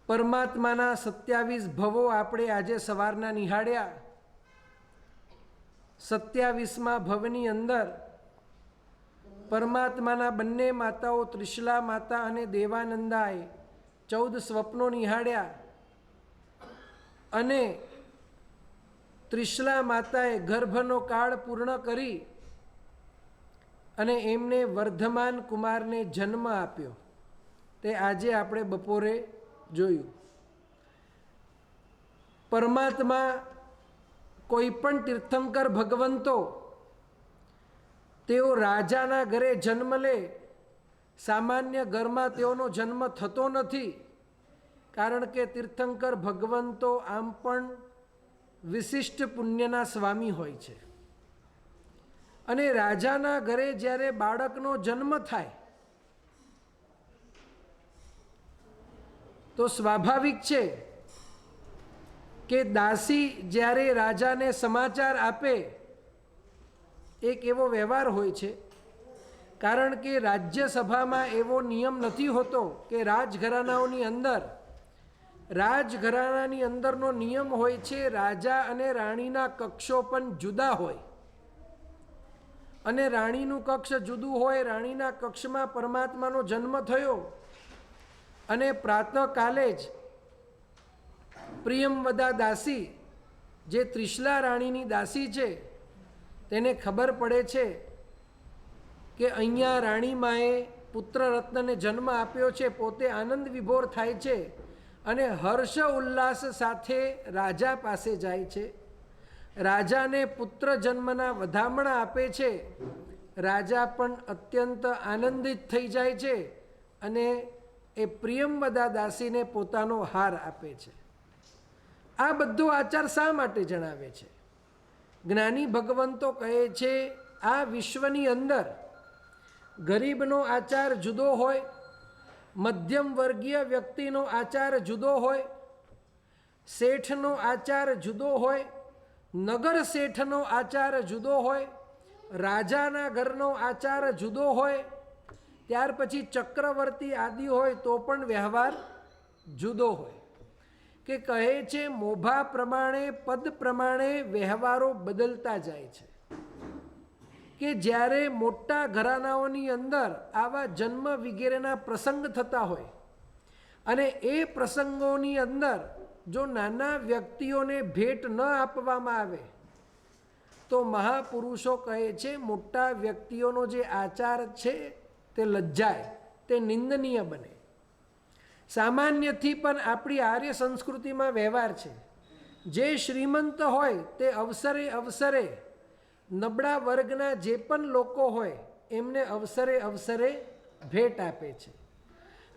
परमात्माना 27 भवो आपणे आजे सवाરના निहाळ्या। 27મા ભવની અંદર પરમાત્માના બંને માતાઓ ત્રિશલા માતા અને દેવાનંદાએ 14 સ્વપ્નો નિહાળ્યા અને ત્રિશલા માતાએ ગર્ભનો કાળ પૂર્ણ કરી અને એમને વર્ધમાન કુમારને જન્મ આપ્યો। તે આજે આપણે બપોરે જોયું। પરમાત્મા કોઈ પણ તીર્થંકર ભગવંતો તેઓ રાજાના ઘરે જન્મ લે, સામાન્ય ઘરમાં તેઓનો જન્મ થતો નથી, કારણ કે તીર્થંકર ભગવંતો આમ પણ વિશિષ્ટ પુણ્યના સ્વામી હોય છે અને રાજાના ઘરે જ્યારે બાળકનો જન્મ થાય તો સ્વાભાવિક છે કે દાસી જ્યારે રાજાને સમાચાર આપે, એક એવો વ્યવહાર હોય છે, કારણ કે રાજ્યસભામાં એવો નિયમ નથી હોતો કે રાજઘરાનાની અંદરનો નિયમ હોય છે રાજા અને રાણીના કક્ષો પણ જુદા હોય અને રાણીનું કક્ષ જુદું હોય। રાણીના કક્ષમાં પરમાત્માનો જન્મ થયો અને પ્રાતઃકાલે જ પ્રિયમવદા દાસી જે ત્રિશલા રાણીની દાસી છે તેને ખબર પડે છે કે અહીંયા રાણીમાએ પુત્ર રત્નને જન્મ આપ્યો છે। પોતે આનંદ વિભોર થાય છે અને હર્ષ ઉલ્લાસ સાથે રાજા પાસે જાય છે, રાજાને પુત્ર જન્મના વધામણા આપે છે। રાજા પણ અત્યંત આનંદિત થઈ જાય છે અને એ પ્રિયમવદા દાસીને પોતાનો હાર આપે છે। આ બધો આચાર શા માટે જણાવે છે? જ્ઞાની ભગવંતો કહે છે આ વિશ્વની અંદર ગરીબનો આચાર જુદો હોય, મધ્યમ વર્ગીય વ્યક્તિનો આચાર જુદો હોય, શેઠનો આચાર જુદો હોય, નગર શેઠનો આચાર જુદો હોય, રાજાના ઘરનો આચાર જુદો હોય, ત્યાર પછી ચક્રવર્તી આદિ હોય તો પણ વ્યવહાર જુદો હોય। કે કહે છે મોભા પ્રમાણે પદ પ્રમાણે વ્યવહારો બદલતા જાય છે કે જ્યારે મોટા ઘરાનાઓની અંદર આવા જન્મ વગેરેના પ્રસંગ થતા હોય અને એ પ્રસંગોની અંદર જો નાના વ્યક્તિઓને ભેટ ન આપવામાં આવે તો મહાપુરુષો કહે છે મોટા વ્યક્તિઓનો જે આચાર છે તે લજ્જાય, તે નિંદનીય બને। સામાન્યથી પણ આપણી આર્ય સંસ્કૃતિમાં વ્યવહાર છે, જે શ્રીમંત હોય તે અવસરે અવસરે નબળા વર્ગના જે પણ લોકો હોય એમને અવસરે અવસરે ભેટ આપે છે।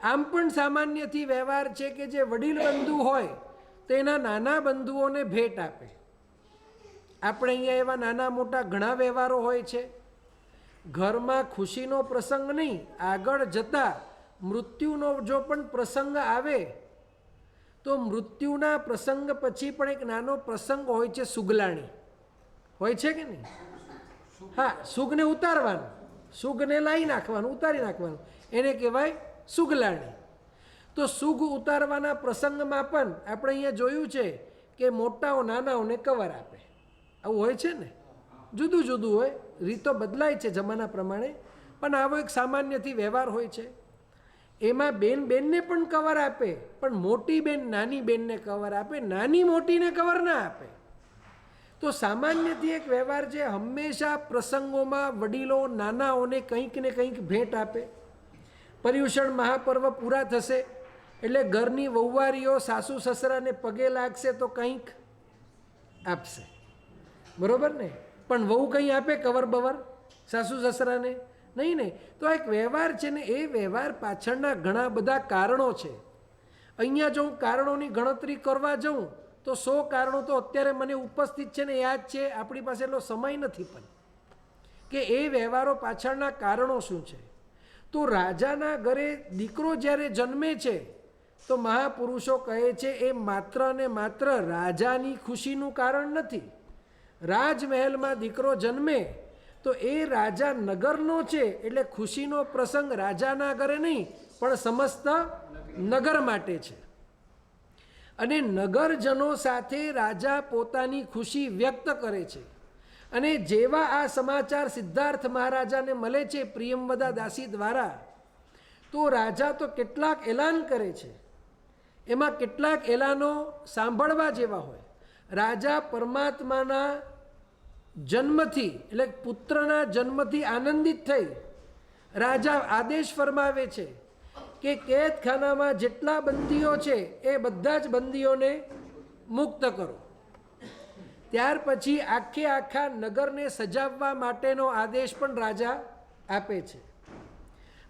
આમ પણ સામાન્યથી વ્યવહાર છે કે જે વડીલ બંધુ હોય તેના નાના બંધુઓને ભેટ આપે। આપણે અહીંયા એવા નાના મોટા ઘણા વ્યવહારો હોય છે। ઘરમાં ખુશીનો પ્રસંગ નહીં, આગળ જતા મૃત્યુનો જો પણ પ્રસંગ આવે તો મૃત્યુના પ્રસંગ પછી પણ એક નાનો પ્રસંગ હોય છે, સુગલાણી હોય છે કે નહીં? હા, સુગને ઉતારવાનું, સુગને લાવી નાખવાનું, ઉતારી નાખવાનું, એને કહેવાય સુગલાણી। તો સુગ ઉતારવાના પ્રસંગમાં પણ આપણે અહીંયા જોયું છે કે મોટાઓ નાનાઓને કવર આપે, આવું હોય છે ને? જુદું જુદું હોય, રીતો બદલાય છે જમાના પ્રમાણે, પણ આવો એક સામાન્યથી વ્યવહાર હોય છે। એમાં બેન બેનને પણ કવર આપે, પણ મોટી બેન નાની બેનને કવર આપે, નાની મોટીને કવર ના આપે। તો સામાન્યથી એક વ્યવહાર છે, હંમેશા પ્રસંગોમાં વડીલો નાનાઓને કંઈક ને કંઈક ભેટ આપે। પર્યુષણ મહાપર્વ પૂરા થશે એટલે ઘરની વહુવારીઓ સાસુ સસરાને પગે લાગશે તો કંઈક આપશે, બરોબર ને? પણ વહુ કંઈ આપે કવર બવર સાસુ સસરાને? નહીં ને। તો એક વ્યવહાર છે ને, એ વ્યવહાર પાછળના ઘણા બધા કારણો છે। અહીંયા જો હું કારણોની ગણતરી કરવા જાઉં તો 100 કારણો તો અત્યારે મને ઉપસ્થિત છે ને યાદ છે, આપણી પાસે એટલો સમય નથી પણ કે એ વ્યવહારો પાછળના કારણો શું છે। તો રાજાના ઘરે દીકરો જ્યારે જન્મે છે તો મહાપુરુષો કહે છે એ માત્ર ને માત્ર રાજાની ખુશીનું કારણ નથી। રાજમહેલમાં દીકરો જન્મે તો એ રાજા નગરનો છે એટલે ખુશીનો પ્રસંગ રાજાના ઘરે નહીં પણ સમસ્ત નગર માટે છે। અને નગરજનો સાથે રાજા પોતાની ખુશી વ્યક્ત કરે છે. અને જેવા આ સમાચાર સિદ્ધાર્થ મહારાજાને મળે છે પ્રિયમવદા દાસી દ્વારા, તો રાજા તો કેટલાક એલાન કરે છે. એમાં કેટલાક એલાનો સાંભળવા જેવા હોય. રાજા પરમાત્માના જન્મથી એટલે પુત્રના જન્મથી આનંદિત થઈ રાજા આદેશ ફરમાવે છે કે કેદખાનામાં જેટલા બંદીઓ છે એ બધા જ બંદીઓને મુક્ત કરો. ત્યાર પછી આખે આખા નગરને સજાવવા માટેનો આદેશ પણ રાજા આપે છે.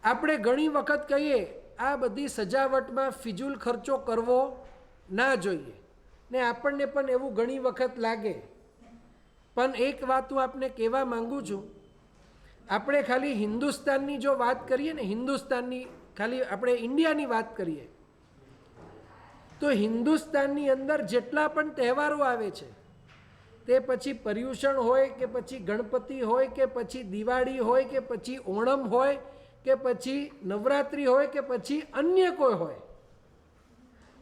આપણે ઘણી વખત કહીએ આ બધી સજાવટમાં ફિજૂલ ખર્ચો કરવો ના જોઈએ, ને આપણને પણ એવું ઘણી વખત લાગે. પણ એક વાત હું આપને કહેવા માંગુ છું, આપણે ખાલી હિન્દુસ્તાનની જો વાત કરીએ ને, હિન્દુસ્તાનની ખાલી આપણે ઇન્ડિયાની વાત કરીએ, તો હિન્દુસ્તાનની અંદર જેટલા પણ તહેવારો આવે છે, તે પછી પર્યુષણ હોય કે પછી ગણપતિ હોય કે પછી દિવાળી હોય કે પછી ઓણમ હોય કે પછી નવરાત્રિ હોય કે પછી અન્ય કોઈ હોય,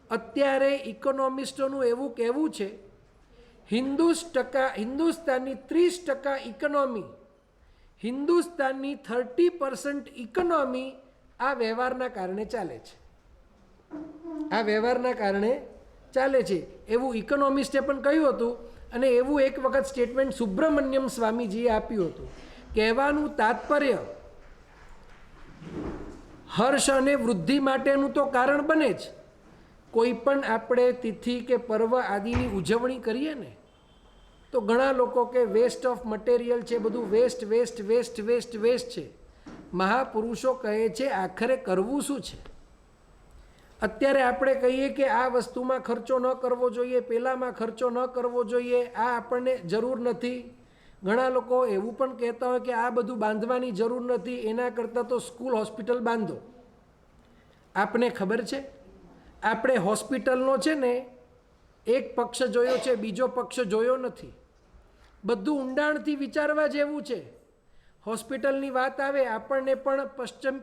અત્યારે ઇકોનોમિસ્ટોનું એવું કહેવું છે હિન્દુસ્તાનની 30% ઇકોનોમી, હિન્દુસ્તાનની 30% ઇકોનોમી આ વ્યવહારના કારણે ચાલે છે. આ વ્યવહારના કારણે ચાલે છે એવું ઇકોનોમિસ્ટે પણ કહ્યું હતું. અને એવું એક વખત સ્ટેટમેન્ટ સુબ્રમણ્યમ સ્વામીજીએ આપ્યું હતું. કહેવાનું તાત્પર્ય હર્ષ અને વૃદ્ધિ માટેનું તો કારણ બને જ. કોઈ પણ આપણે તિથિ કે પર્વ આદિની ઉજવણી કરીએ ને, તો ઘણા લોકો કે વેસ્ટ ઓફ મટીરિયલ છે, બધું waste waste waste waste waste છે. મહાપુરુષો કહે છે આખરે કરવું શું છે? અત્યારે આપણે કહીએ કે આ વસ્તુમાં ખર્ચો ન કરવો જોઈએ, પેલામાં ખર્ચો ન કરવો જોઈએ, આ આપણને જરૂર નથી. ઘણા લોકો એવું પણ કહેતા હોય કે આ બધું બાંધવાની જરૂર નથી, એના કરતાં તો સ્કૂલ હોસ્પિટલ બાંધો. આપને ખબર છે આપણે હોસ્પિટલનો છે ને એક પક્ષ જોયો છે, બીજો પક્ષ જોયો નથી. બધું ઊંડાણથી વિચારવા જેવું છે. હોસ્પિટલની વાત આવે આપણને પણ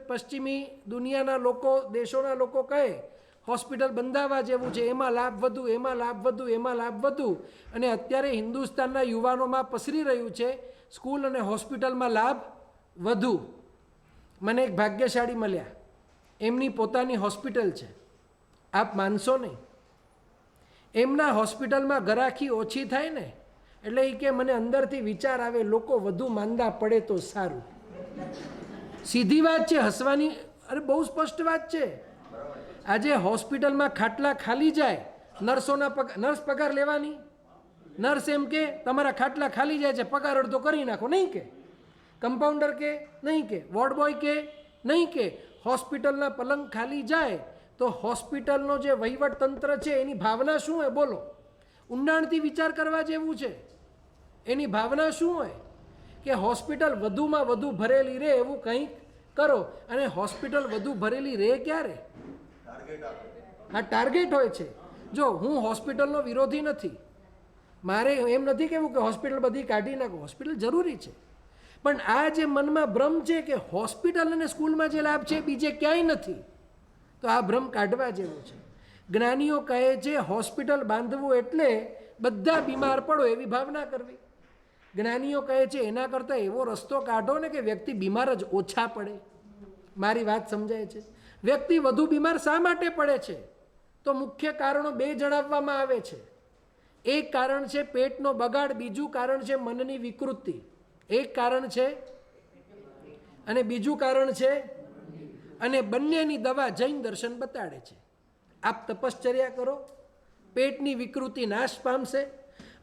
પશ્ચિમી દુનિયાના લોકો, દેશોના લોકો કહે હોસ્પિટલ બંધાવવા જેવું છે, એમાં લાભ વધુ, એમાં લાભ વધુ, એમાં લાભ વધુ. અને અત્યારે હિન્દુસ્તાનના યુવાનોમાં પસરી રહ્યું છે સ્કૂલ અને હોસ્પિટલમાં લાભ વધુ. મને એક ભાગ્યશાળી મળ્યા, એમની પોતાની હોસ્પિટલ છે. આપ માનશો નહીં, એમના હોસ્પિટલમાં ગરાખી ઓછી થાય ને એટલે એ કે મને અંદરથી વિચાર આવે લોકો વધુ માંદા પડે તો સારું. સીધી વાત છે, હસવાની, અરે બહુ સ્પષ્ટ વાત છે. આજે હોસ્પિટલમાં ખાટલા ખાલી જાય, નર્સ પગાર લેવાની. નર્સ એમ કે તમારા ખાટલા ખાલી જાય છે, પગાર અડધો કરી નાખો, નહીં કે. કમ્પાઉન્ડર કે નહીં કે, વોર્ડ બોય કે નહીં કે. હોસ્પિટલના પલંગ ખાલી જાય તો હોસ્પિટલનો જે વહીવટ તંત્ર છે એની ભાવના શું હોય બોલો? ઊંડાણથી વિચાર કરવા જેવું છે. એની ભાવના શું હોય કે હોસ્પિટલ વધુમાં વધુ ભરેલી રહે એવું કંઈક કરો. અને હોસ્પિટલ વધુ ભરેલી રહે ક્યારે? આ ટાર્ગેટ હોય છે. જો હું હોસ્પિટલનો વિરોધી નથી, મારે એમ નથી કહેવું કે હોસ્પિટલ બધી કાઢી નાખો, હોસ્પિટલ જરૂરી છે. પણ આ જે મનમાં ભ્રમ છે કે હોસ્પિટલ અને સ્કૂલમાં જે લાભ છે બીજે ક્યાંય નથી, તો આ ભ્રમ કાઢવા જેવું છે. જ્ઞાનીઓ કહે છે હોસ્પિટલ બાંધવું એટલે બધા બીમાર પડો એવી ભાવના કરવી. જ્ઞાનીઓ કહે છે એના કરતાં એવો રસ્તો કાઢો ને કે વ્યક્તિ બીમાર જ ઓછા પડે. મારી વાત સમજાય છે? વ્યક્તિ વધુ બીમાર શા માટે પડે છે? તો મુખ્ય કારણો બે જણાવવામાં આવે છે. એક કારણ છે પેટનો બગાડ, બીજું કારણ છે મનની વિકૃતિ. એક કારણ છે અને બીજું કારણ છે, અને બંનેની દવા જૈન દર્શન બતાડે છે. આપ તપશ્ચર્યા કરો, પેટની વિકૃતિ નાશ પામશે.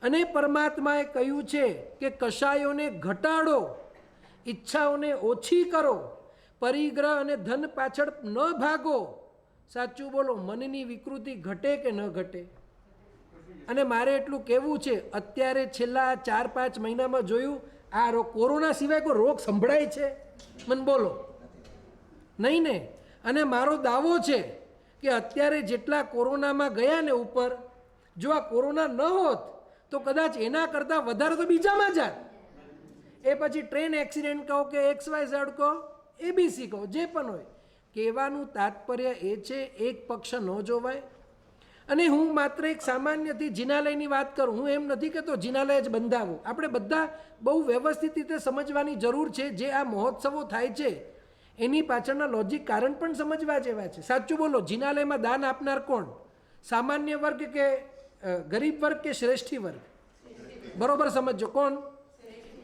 અને પરમાત્માએ કહ્યું છે કે કશાયોને ઘટાડો, ઈચ્છાઓને ઓછી કરો, પરિગ્રહ અને ધન પાછળ ન ભાગો. સાચું બોલો, મનની વિકૃતિ ઘટે કે ન ઘટે? અને મારે એટલું કહેવું છે, અત્યારે છેલ્લા 4-5 મહિનામાં જોયું આ કોરોના સિવાય કોઈ રોગ સંભળાય છે? મને બોલો, નહીં ને. અને મારો દાવો છે કે અત્યારે જેટલા કોરોનામાં ગયા ને ઉપર, જો આ કોરોના ન હોત તો કદાચ એના કરતાં વધારે તો બીજામાં જાત. એ પછી ટ્રેન એક્સિડન્ટ કહો કે XYZ કહો, ABC કહો, જે પણ હોય. કહેવાનું તાત્પર્ય એ છે એક પક્ષ ન જોવાય. અને હું માત્ર એક સામાન્યથી જિનાલયની વાત કરું, હું એમ નથી કહેતો જિનાલય જ બંધાવો. આપણે બધા બહુ વ્યવસ્થિત રીતે સમજવાની જરૂર છે. જે આ મહોત્સવો થાય છે એની પાછળના લોજિક કારણ પણ સમજવા જેવા છે. સાચું બોલો, જિનાલયમાં દાન આપનાર કોણ? સામાન્ય વર્ગ કે ગરીબ વર્ગ કે શ્રેષ્ઠી વર્ગ? બરોબર સમજો, કોણ?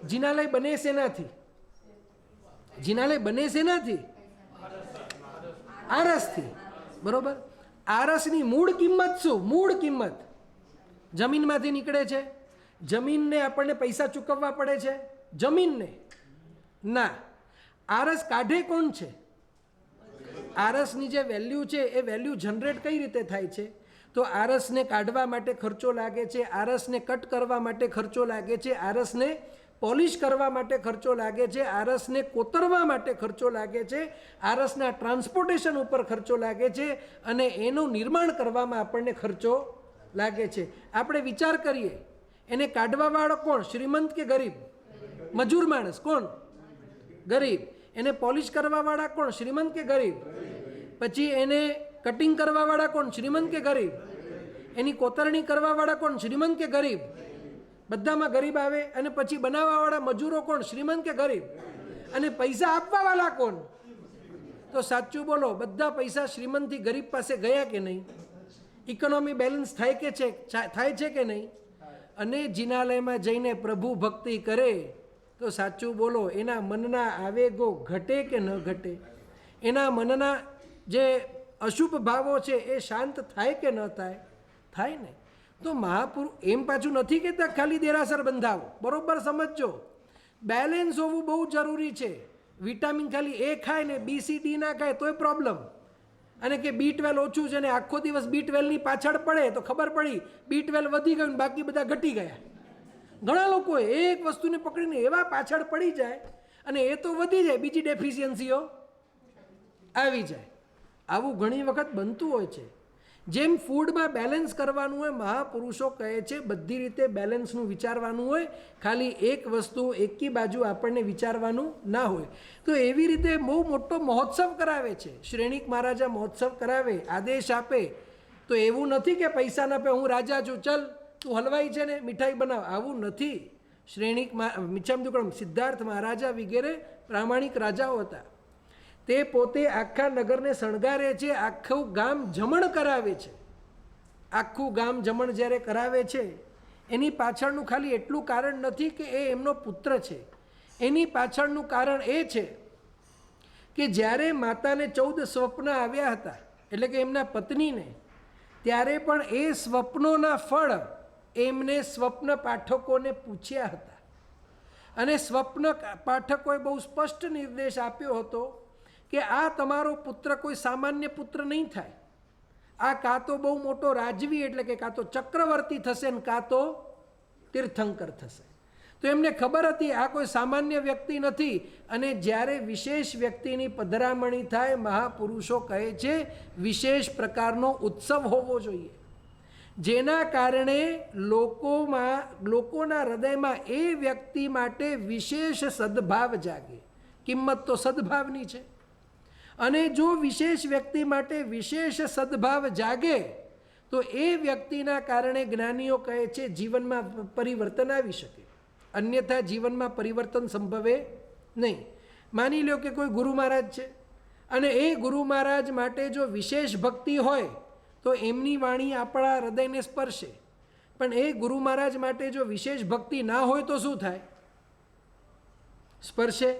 જિનાલય બને શેનાથી? જિનાલય બને શેનાથી? આરસથી. બરોબર. આરસની મૂળ કિંમત શું? મૂળ કિંમત જમીનમાંથી નીકળે છે. જમીનને આપણને પૈસા ચૂકવવા પડે છે? જમીનને ના. આરસ કાઢે કોણ છે? આરસની જે વેલ્યુ છે એ વેલ્યુ જનરેટ કઈ રીતે થાય છે? તો આરસને કાઢવા માટે ખર્ચો લાગે છે, આરસને કટ કરવા માટે ખર્ચો લાગે છે, આરસને પોલિશ કરવા માટે ખર્ચો લાગે છે, આરસને કોતરવા માટે ખર્ચો લાગે છે, આરસના ટ્રાન્સપોર્ટેશન ઉપર ખર્ચો લાગે છે, અને એનું નિર્માણ કરવામાં આપણને ખર્ચો લાગે છે. આપણે વિચાર કરીએ, એને કાઢવાવાળો કોણ? શ્રીમંત કે ગરીબ? મજૂર માણસ. કોણ? ગરીબ. એને પોલિશ કરવાવાળા કોણ? શ્રીમંત કે ગરીબ? પછી એને કટિંગ કરવાવાળા કોણ? શ્રીમંત કે ગરીબ? એની કોતરણી કરવાવાળા કોણ? શ્રીમંત કે ગરીબ? બધામાં ગરીબ આવે. અને પછી બનાવવાવાળા મજૂરો કોણ? શ્રીમંત કે ગરીબ? અને પૈસા આપવાવાળા કોણ? તો સાચું બોલો, બધા પૈસા શ્રીમંતથી ગરીબ પાસે ગયા કે નહીં? ઇકોનોમી બેલેન્સ થાય કે છે? થાય છે કે નહીં? અને જિનાલયમાં જઈને પ્રભુ ભક્તિ કરે તો સાચું બોલો, એના મનના આવેગો ઘટે કે ન ઘટે? એના મનના જે અશુભ ભાવો છે એ શાંત થાય કે ન થાય? થાય ને. તો મહાપુરુષ એમ પાછું નથી કહેતા ખાલી દેરાસર બંધાવો. બરોબર સમજો, બેલેન્સ હોવું બહુ જરૂરી છે. વિટામિન ખાલી એ ખાય ને BCD ના ખાય તોય પ્રોબ્લેમ. અને કે B12 ઓછું છે ને આખો દિવસ B12ની પાછળ પડે તો ખબર પડી B12 વધી ગયું ને બાકી બધા ઘટી ગયા. ઘણા લોકો એક વસ્તુને પકડીને એવા પાછળ પડી જાય અને એ તો વધી જાય, બીજી ડેફિશિયન્સીઓ આવી જાય. આવું ઘણી વખત બનતું હોય છે. જેમ ફૂડમાં બેલેન્સ કરવાનું હોય, મહાપુરુષો કહે છે બધી રીતે બેલેન્સનું વિચારવાનું હોય, ખાલી એક વસ્તુ એકી બાજુ આપણને વિચારવાનું ના હોય. તો એવી રીતે બહુ મોટો મહોત્સવ કરાવે છે. શ્રેણિક મહારાજા મહોત્સવ કરાવે, આદેશ આપે તો એવું નથી કે પૈસા ના પે હું રાજા છું, ચલ તું હલવાઈ છે ને મીઠાઈ બનાવ, આવું નથી. શ્રેણિક મિચ્છામી સિદ્ધાર્થ મહારાજા વગેરે પ્રામાણિક રાજાઓ હતા. તે પોતે આખા નગરને શણગારે છે, આખું ગામ જમણ કરાવે છે. આખું ગામ જમણ જ્યારે કરાવે છે એની પાછળનું ખાલી એટલું કારણ નથી કે એ એમનો પુત્ર છે. એની પાછળનું કારણ એ છે કે જ્યારે માતાને 14 સ્વપ્ન આવ્યા હતા, એટલે કે એમના પત્નીને, ત્યારે પણ એ સ્વપ્નોના ફળ એમને સ્વપ્ન પાઠકોને પૂછ્યા હતા. અને સ્વપ્ન પાઠકોએ બહુ સ્પષ્ટ નિર્દેશ આપ્યો હતો કે આ તમારો પુત્ર કોઈ સામાન્ય પુત્ર નહીં થાય. આ કાં તો બહુ મોટો રાજવી એટલે કે કાં તો ચક્રવર્તી થશે ને કાં તો તીર્થંકર થશે. તો એમને ખબર હતી આ કોઈ સામાન્ય વ્યક્તિ નથી. અને જ્યારે વિશેષ વ્યક્તિની પધરામણી થાય, મહાપુરુષો કહે છે વિશેષ પ્રકારનો ઉત્સવ હોવો જોઈએ, જેના કારણે લોકોના હૃદયમાં એ વ્યક્તિ માટે વિશેષ સદભાવ જાગે. કિંમત તો સદભાવની છે. અને જો વિશેષ વ્યક્તિ માટે વિશેષ સદભાવ જાગે તો એ વ્યક્તિના કારણે જ્ઞાનીઓ કહે છે જીવનમાં પરિવર્તન આવી શકે, અન્યથા જીવનમાં પરિવર્તન સંભવે નહીં. માની લો કે કોઈ ગુરુ મહારાજ છે અને એ ગુરુ મહારાજ માટે જો વિશેષ ભક્તિ હોય તો એમની વાણી આપણા હૃદયને સ્પર્શે. પણ એ ગુરુ મહારાજ માટે જો વિશેષ ભક્તિ ના હોય તો શું થાય? સ્પર્શે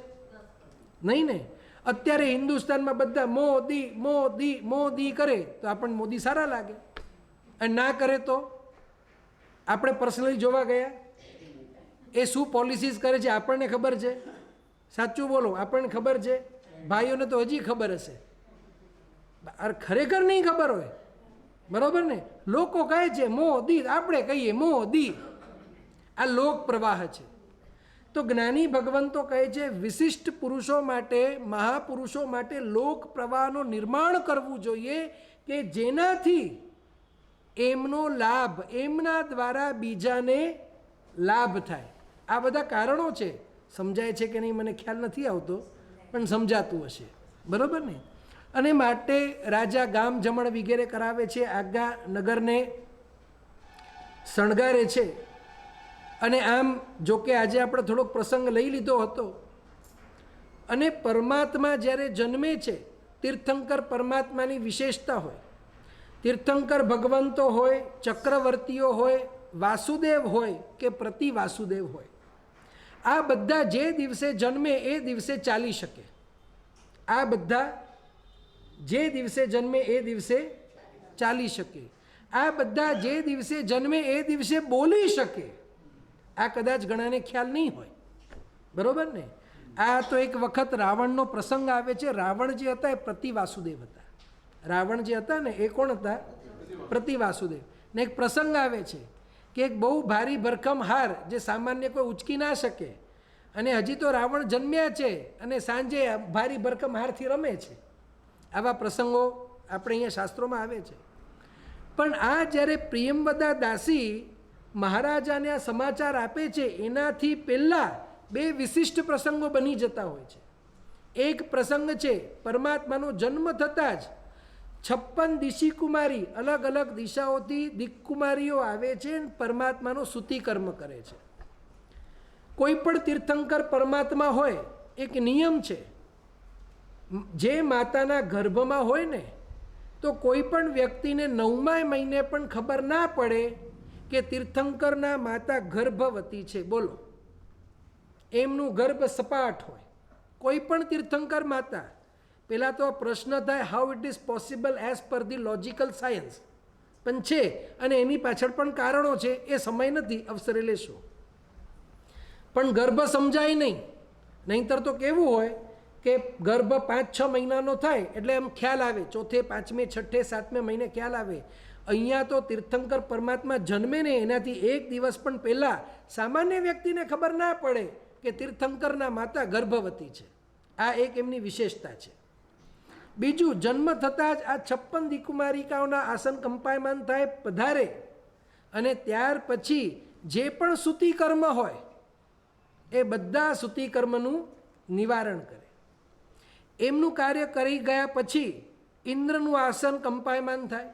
નહીં ને. અત્યારે હિન્દુસ્તાનમાં બધા મોદી મોદી મોદી કરે તો આપણને મોદી સારા લાગે, અને ના કરે તો આપણે પર્સનલી જોવા ગયા એ શું પોલિસીસ કરે છે આપણને ખબર છે? સાચું બોલો, આપણને ખબર છે? ભાઈઓને તો હજી ખબર હશે, ખરેખર નહીં ખબર હોય. બરોબર ને. લોકો કહે છે મોદી, આપણે કહીએ મોદી. આ લોક પ્રવાહ છે. તો જ્ઞાની ભગવંતો કહે છે વિશિષ્ટ પુરુષો માટે, મહાપુરુષો માટે લોક પ્રવાહનું નિર્માણ કરવું જોઈએ કે જેનાથી એમનો લાભ, એમના દ્વારા બીજાને લાભ થાય. આ બધા કારણો છે. સમજાય છે કે નહીં મને ખ્યાલ નથી આવતો, પણ સમજાતું હશે. બરાબર ને. અને માટે રાજા ગામ જમણ વગેરે કરાવે છે, આખા નગરને શણગારે છે. અને આમ જોકે આજે આપણે થોડોક પ્રસંગ લઈ લીધો હતો. અને પરમાત્મા જ્યારે જન્મે છે, તીર્થંકર પરમાત્માની વિશેષતા હોય. તીર્થંકર ભગવંતો હોય, ચક્રવર્તીઓ હોય, વાસુદેવ હોય કે પ્રતિ વાસુદેવ હોય, આ બધા જે દિવસે જન્મે એ દિવસે ચાલી શકે. આ બધા જે દિવસે જન્મે એ દિવસે ચાલી શકે. આ બધા જે દિવસે જન્મે એ દિવસે બોલી શકે. આ કદાચ ઘણાને ખ્યાલ નહીં હોય, બરોબર ને. આ તો એક વખત રાવણનો પ્રસંગ આવે છે. રાવણ જે હતા એ પ્રતિ વાસુદેવ હતા. રાવણ જે હતા ને એ કોણ હતા? પ્રતિ વાસુદેવ. ને એક પ્રસંગ આવે છે કે એક બહુ ભારી ભરખમ હાર જે સામાન્ય કોઈ ઉચકી ના શકે, અને હજી તો રાવણ જન્મ્યા છે અને સાંજે ભારી ભરખમ હારથી રમે છે. આવા પ્રસંગો આપણે અહીંયા શાસ્ત્રોમાં આવે છે. પણ આ જ્યારે પ્રિયમવદા દાસી મહારાજાને આ સમાચાર આપે છે, એનાથી પહેલાં બે વિશિષ્ટ પ્રસંગો બની જતા હોય છે. એક પ્રસંગ છે પરમાત્માનો જન્મ થતાં જ 56 દિશી કુમારી, અલગ અલગ દિશાઓથી દિક્કુમારીઓ આવે છે અને પરમાત્માનો સ્તુતિકર્મ કરે છે. કોઈ પણ તીર્થંકર પરમાત્મા હોય, એક નિયમ છે, જે માતાના ગર્ભમાં હોય ને, તો કોઈ પણ વ્યક્તિને 9મા મહિને પણ ખબર ના પડે કે તીર્થંકરના માતા ગર્ભવતી છે. બોલો, એમનું ગર્ભ સપાટ હોય. કોઈ પણ તીર્થંકર માતા. પહેલાં તો પ્રશ્ન થાય, how it is possible as per the logical science, પણ છે અને એની પાછળ પણ કારણો છે. એ સમય નથી, અવસરે લેશો. પણ ગર્ભ સમજાય નહીં. નહીંતર તો કેવું હોય કે ગર્ભ 5-6 મહિનાનો થાય એટલે એમ ખ્યાલ આવે, ચોથે, પાંચમે, છઠ્ઠે, સાતમે મહિને ખ્યાલ આવે. અહીંયા તો તીર્થંકર પરમાત્મા જન્મે ને એનાથી એક દિવસ પણ પહેલાં સામાન્ય વ્યક્તિને ખબર ના પડે કે તીર્થંકરના માતા ગર્ભવતી છે. આ એક એમની વિશેષતા છે. બીજું, જન્મ થતાં જ આ 56 દિકુમારિકાઓના આસન કંપાયમાન થાય, પધારે, અને ત્યાર પછી જે પણ સુતિકર્મ હોય એ બધા સુતિકર્મનું નિવારણ કરે. એમનું કાર્ય કરી ગયા પછી ઇન્દ્રનું આસન કંપાયમાન થાય.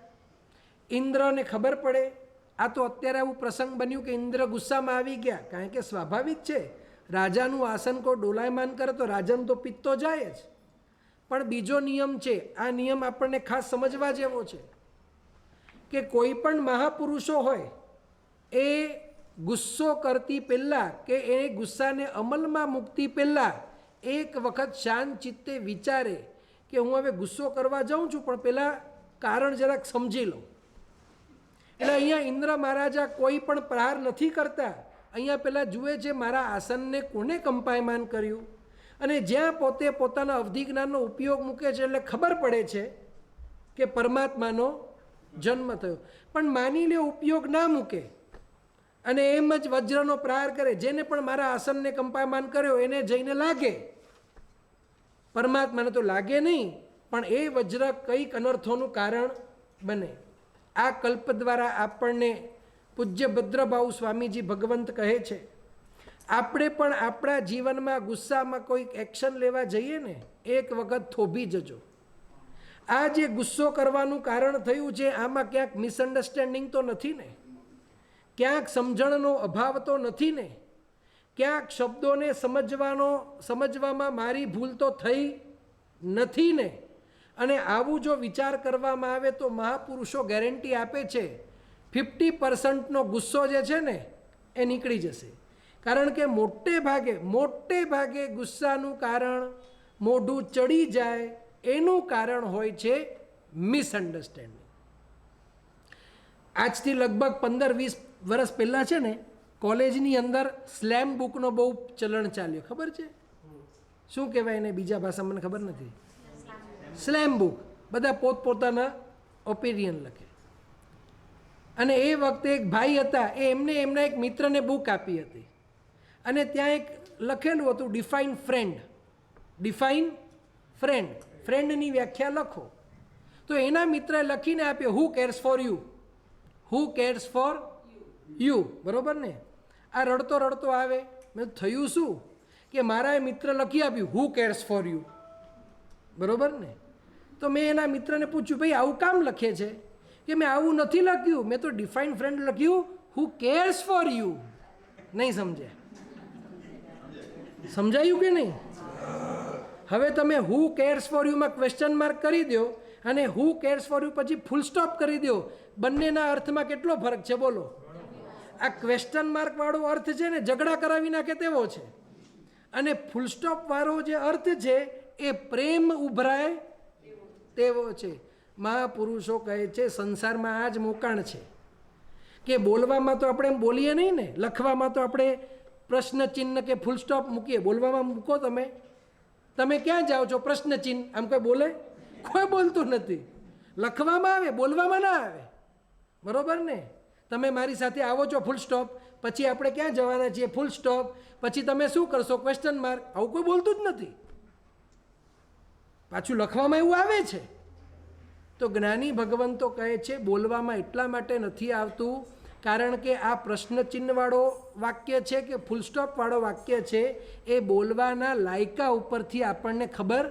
ઇન્દ્રને ખબર પડે. આ તો અત્યારે આવું પ્રસંગ બન્યું કે ઇન્દ્ર ગુસ્સામાં આવી ગયા, કારણ કે સ્વાભાવિક છે, રાજાનું આસન કોઈ ડોલાયમાન કરે તો રાજાનું તો પિત્ત તો જાય જ. પણ બીજો નિયમ છે, આ નિયમ આપણને ખાસ સમજવા જેવો છે કે કોઈ પણ મહાપુરુષો હોય એ ગુસ્સો કરતી પહેલાં કે એ ગુસ્સાને અમલમાં મૂકતી પહેલાં એક વખત શાંત ચિત્તે વિચારે કે હું હવે ગુસ્સો કરવા જાઉં છું, પણ પહેલાં કારણ જરાક સમજી લઉં. એટલે અહીંયા ઇન્દ્ર મહારાજા કોઈ પણ પ્રહાર નથી કરતા. અહીંયા પહેલાં જુએ છે મારા આસનને કોને કંપાયમાન કર્યું, અને જ્યાં પોતે પોતાના અવધિ જ્ઞાનનો ઉપયોગ મૂકે છે એટલે ખબર પડે છે કે પરમાત્માનો જન્મ થયો. પણ માની લે ઉપયોગ ના મૂકે અને એમ જ વજ્રનો પ્રહાર કરે, જેને પણ મારા આસનને કંપાયમાન કર્યો એને જઈને લાગે. પરમાત્માને તો લાગે નહીં, પણ એ વજ્ર કંઈક અનર્થોનું કારણ બને. આ કલ્પ દ્વારા આપણને પૂજ્ય ભદ્રભાઉ સ્વામીજી ભગવંત કહે છે, આપણે પણ આપણા જીવનમાં ગુસ્સામાં કોઈક એક્શન લેવા જઈએ ને, એક વખત થોભી જજો. આ જે ગુસ્સો કરવાનું કારણ થયું છે, આમાં ક્યાંક મિસઅન્ડરસ્ટેન્ડિંગ તો નથી ને? ક્યાંક સમજણનો અભાવ તો નથી ને? ક્યાંક શબ્દોને સમજવામાં મારી ભૂલ તો થઈ નથી ને? અને આવું જો વિચાર કરવામાં આવે તો મહાપુરુષો ગેરંટી આપે છે 50% ગુસ્સો જે છે ને એ નીકળી જશે. કારણ કે મોટે ભાગે ગુસ્સાનું કારણ, મોઢું ચડી જાય એનું કારણ હોય છે મિસઅન્ડરસ્ટેન્ડિંગ. આજથી લગભગ 15-20 વર્ષ પહેલાં છે ને, કોલેજની અંદર સ્લેમ બુકનો બહુ ચલણ ચાલ્યો. ખબર છે શું કહેવાય એને બીજા ભાષામાં? મને ખબર નથી. સ્લેમ બુક, બધા પોતપોતાના ઓપિનિયન લખે. અને એ વખતે એક ભાઈ હતા, એમના એક મિત્રને બુક આપી હતી, અને ત્યાં એક લખેલું હતું ડિફાઇન ફ્રેન્ડ. ફ્રેન્ડની વ્યાખ્યા લખો. તો એના મિત્રએ લખીને આપ્યો હુ કેર્સ ફોર યુ. બરોબર ને? આ રડતો આવે, મેં થયું શું કે મારા મિત્ર લખી આપ્યું હુ કેર્સ ફોર યુ. બરોબર ને? તો મેં એના મિત્રને પૂછ્યું, ભાઈ આવું કામ લખે છે? કે મેં આવું નથી લખ્યું, મેં તો ડિફાઇન ફ્રેન્ડ લખ્યું, હુ કેર્સ ફોર યુ. નહીં સમજે? સમજાયું કે નહીં? હવે તમે હુ કેર્સ ફોર યુમાં ક્વેશ્ચન માર્ક કરી દો અને હુ કેર્સ ફોર યુ પછી ફૂલ સ્ટોપ કરી દો, બંનેના અર્થમાં કેટલો ફરક છે બોલો? આ ક્વેશ્ચન માર્ક વાળો અર્થ છે ને ઝઘડા કરાવી નાખે તેવો છે, અને ફૂલ સ્ટોપ વાળો જે અર્થ છે એ પ્રેમ ઉભરાય તેવો છે. મહાપુરુષો કહે છે સંસારમાં આ જ મોકાણ છે કે બોલવામાં તો આપણે એમ બોલીએ નહીં ને, લખવામાં તો આપણે પ્રશ્ન ચિહ્ન કે ફૂલ સ્ટોપ મૂકીએ, બોલવામાં મૂકો તમે. તમે ક્યાં જાઓ છો? પ્રશ્ન ચિહ્ન. આમ કોઈ બોલે? કોઈ બોલતું નથી. લખવામાં આવે, બોલવામાં ના આવે. બરોબર ને? તમે મારી સાથે આવો છો ફૂલ સ્ટોપ, પછી આપણે ક્યાં જવાના છીએ? Full stop. પછી તમે શું કરશો? Question mark. આવું કોઈ બોલતું જ નથી. પાછું લખવામાં એવું આવે છે. તો જ્ઞાની ભગવંતો કહે છે બોલવામાં એટલા માટે નથી આવતું કારણ કે આ પ્રશ્ન ચિહ્નવાળો વાક્ય છે કે ફૂલ સ્ટોપવાળો વાક્ય છે એ બોલવાના લાયકા ઉપરથી આપણને ખબર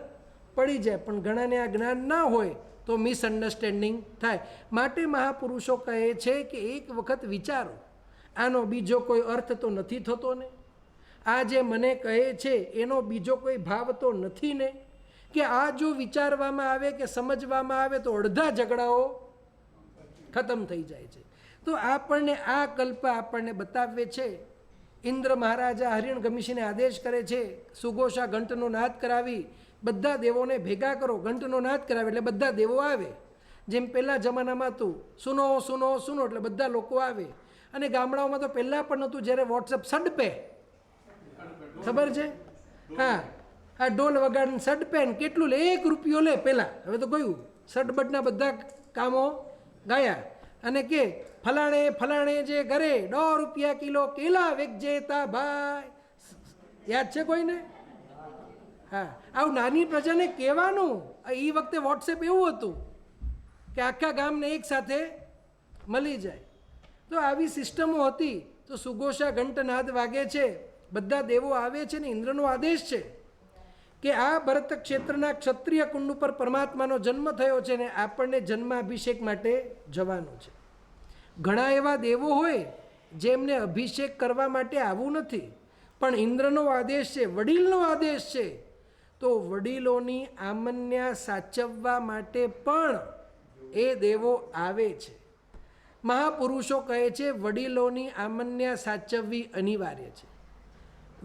પડી જાય, પણ ઘણાને આ જ્ઞાન ના હોય તો મિસઅન્ડરસ્ટેન્ડિંગ થાય. માટે મહાપુરુષો કહે છે કે એક વખત વિચારો, આનો બીજો કોઈ અર્થ તો નથી થતો ને? આ જે મને કહે છે એનો બીજો કોઈ ભાવ તો નથી ને? કે આ જો વિચારવામાં આવે કે સમજવામાં આવે તો અડધા ઝઘડાઓ ખતમ થઈ જાય છે. તો આપણને આ કલ્પ આપણને બતાવે છે. ઇન્દ્ર મહારાજા હરિણ ગમીશીને આદેશ કરે છે, સુઘોષા ઘંટનો નાદ કરાવી બધા દેવોને ભેગા કરો. ઘંટનો નાદ કરાવે એટલે બધા દેવો આવે. જેમ પહેલાં જમાનામાં હતું સુનો સુનો સુનો એટલે બધા લોકો આવે. અને ગામડાઓમાં તો પહેલાં પણ નહોતું, જ્યારે વોટ્સઅપ સડપે, ખબર છે? હા, આ ઢોલ વગાડીને સડપેન કેટલું લે? 1 રૂપિયો લે પહેલાં. હવે તો ગયું સડબડના બધા કામો ગયા. અને કે ફલાણે ફલાણે જે ઘરે 100 રૂપિયા કિલો કેલા વેચજે તા ભાઈ. યાદ છે કોઈને? હા, આવું નાની પ્રજાને કહેવાનું. એ વખતે વોટ્સએપ એવું હતું કે આખા ગામને એક સાથે મળી જાય. તો આવી સિસ્ટમો હતી. તો સુઘોષા ઘંટનાદ વાગે છે, બધા દેવો આવે છે ને ઇન્દ્રનો આદેશ છે કે આ ભરત ક્ષેત્રના ક્ષત્રિય કુંડ ઉપર પરમાત્માનો જન્મ થયો છે ને આપણને જન્માભિષેક માટે જવાનું છે. ઘણા એવા દેવો હોય જેમને અભિષેક કરવા માટે આવવું નથી, પણ ઇન્દ્રનો આદેશ છે, વડીલનો આદેશ છે, તો વડીલોની આમન્યા સાચવવા માટે પણ એ દેવો આવે છે. મહાપુરુષો કહે છે વડીલોની આમન્યા સાચવવી અનિવાર્ય છે.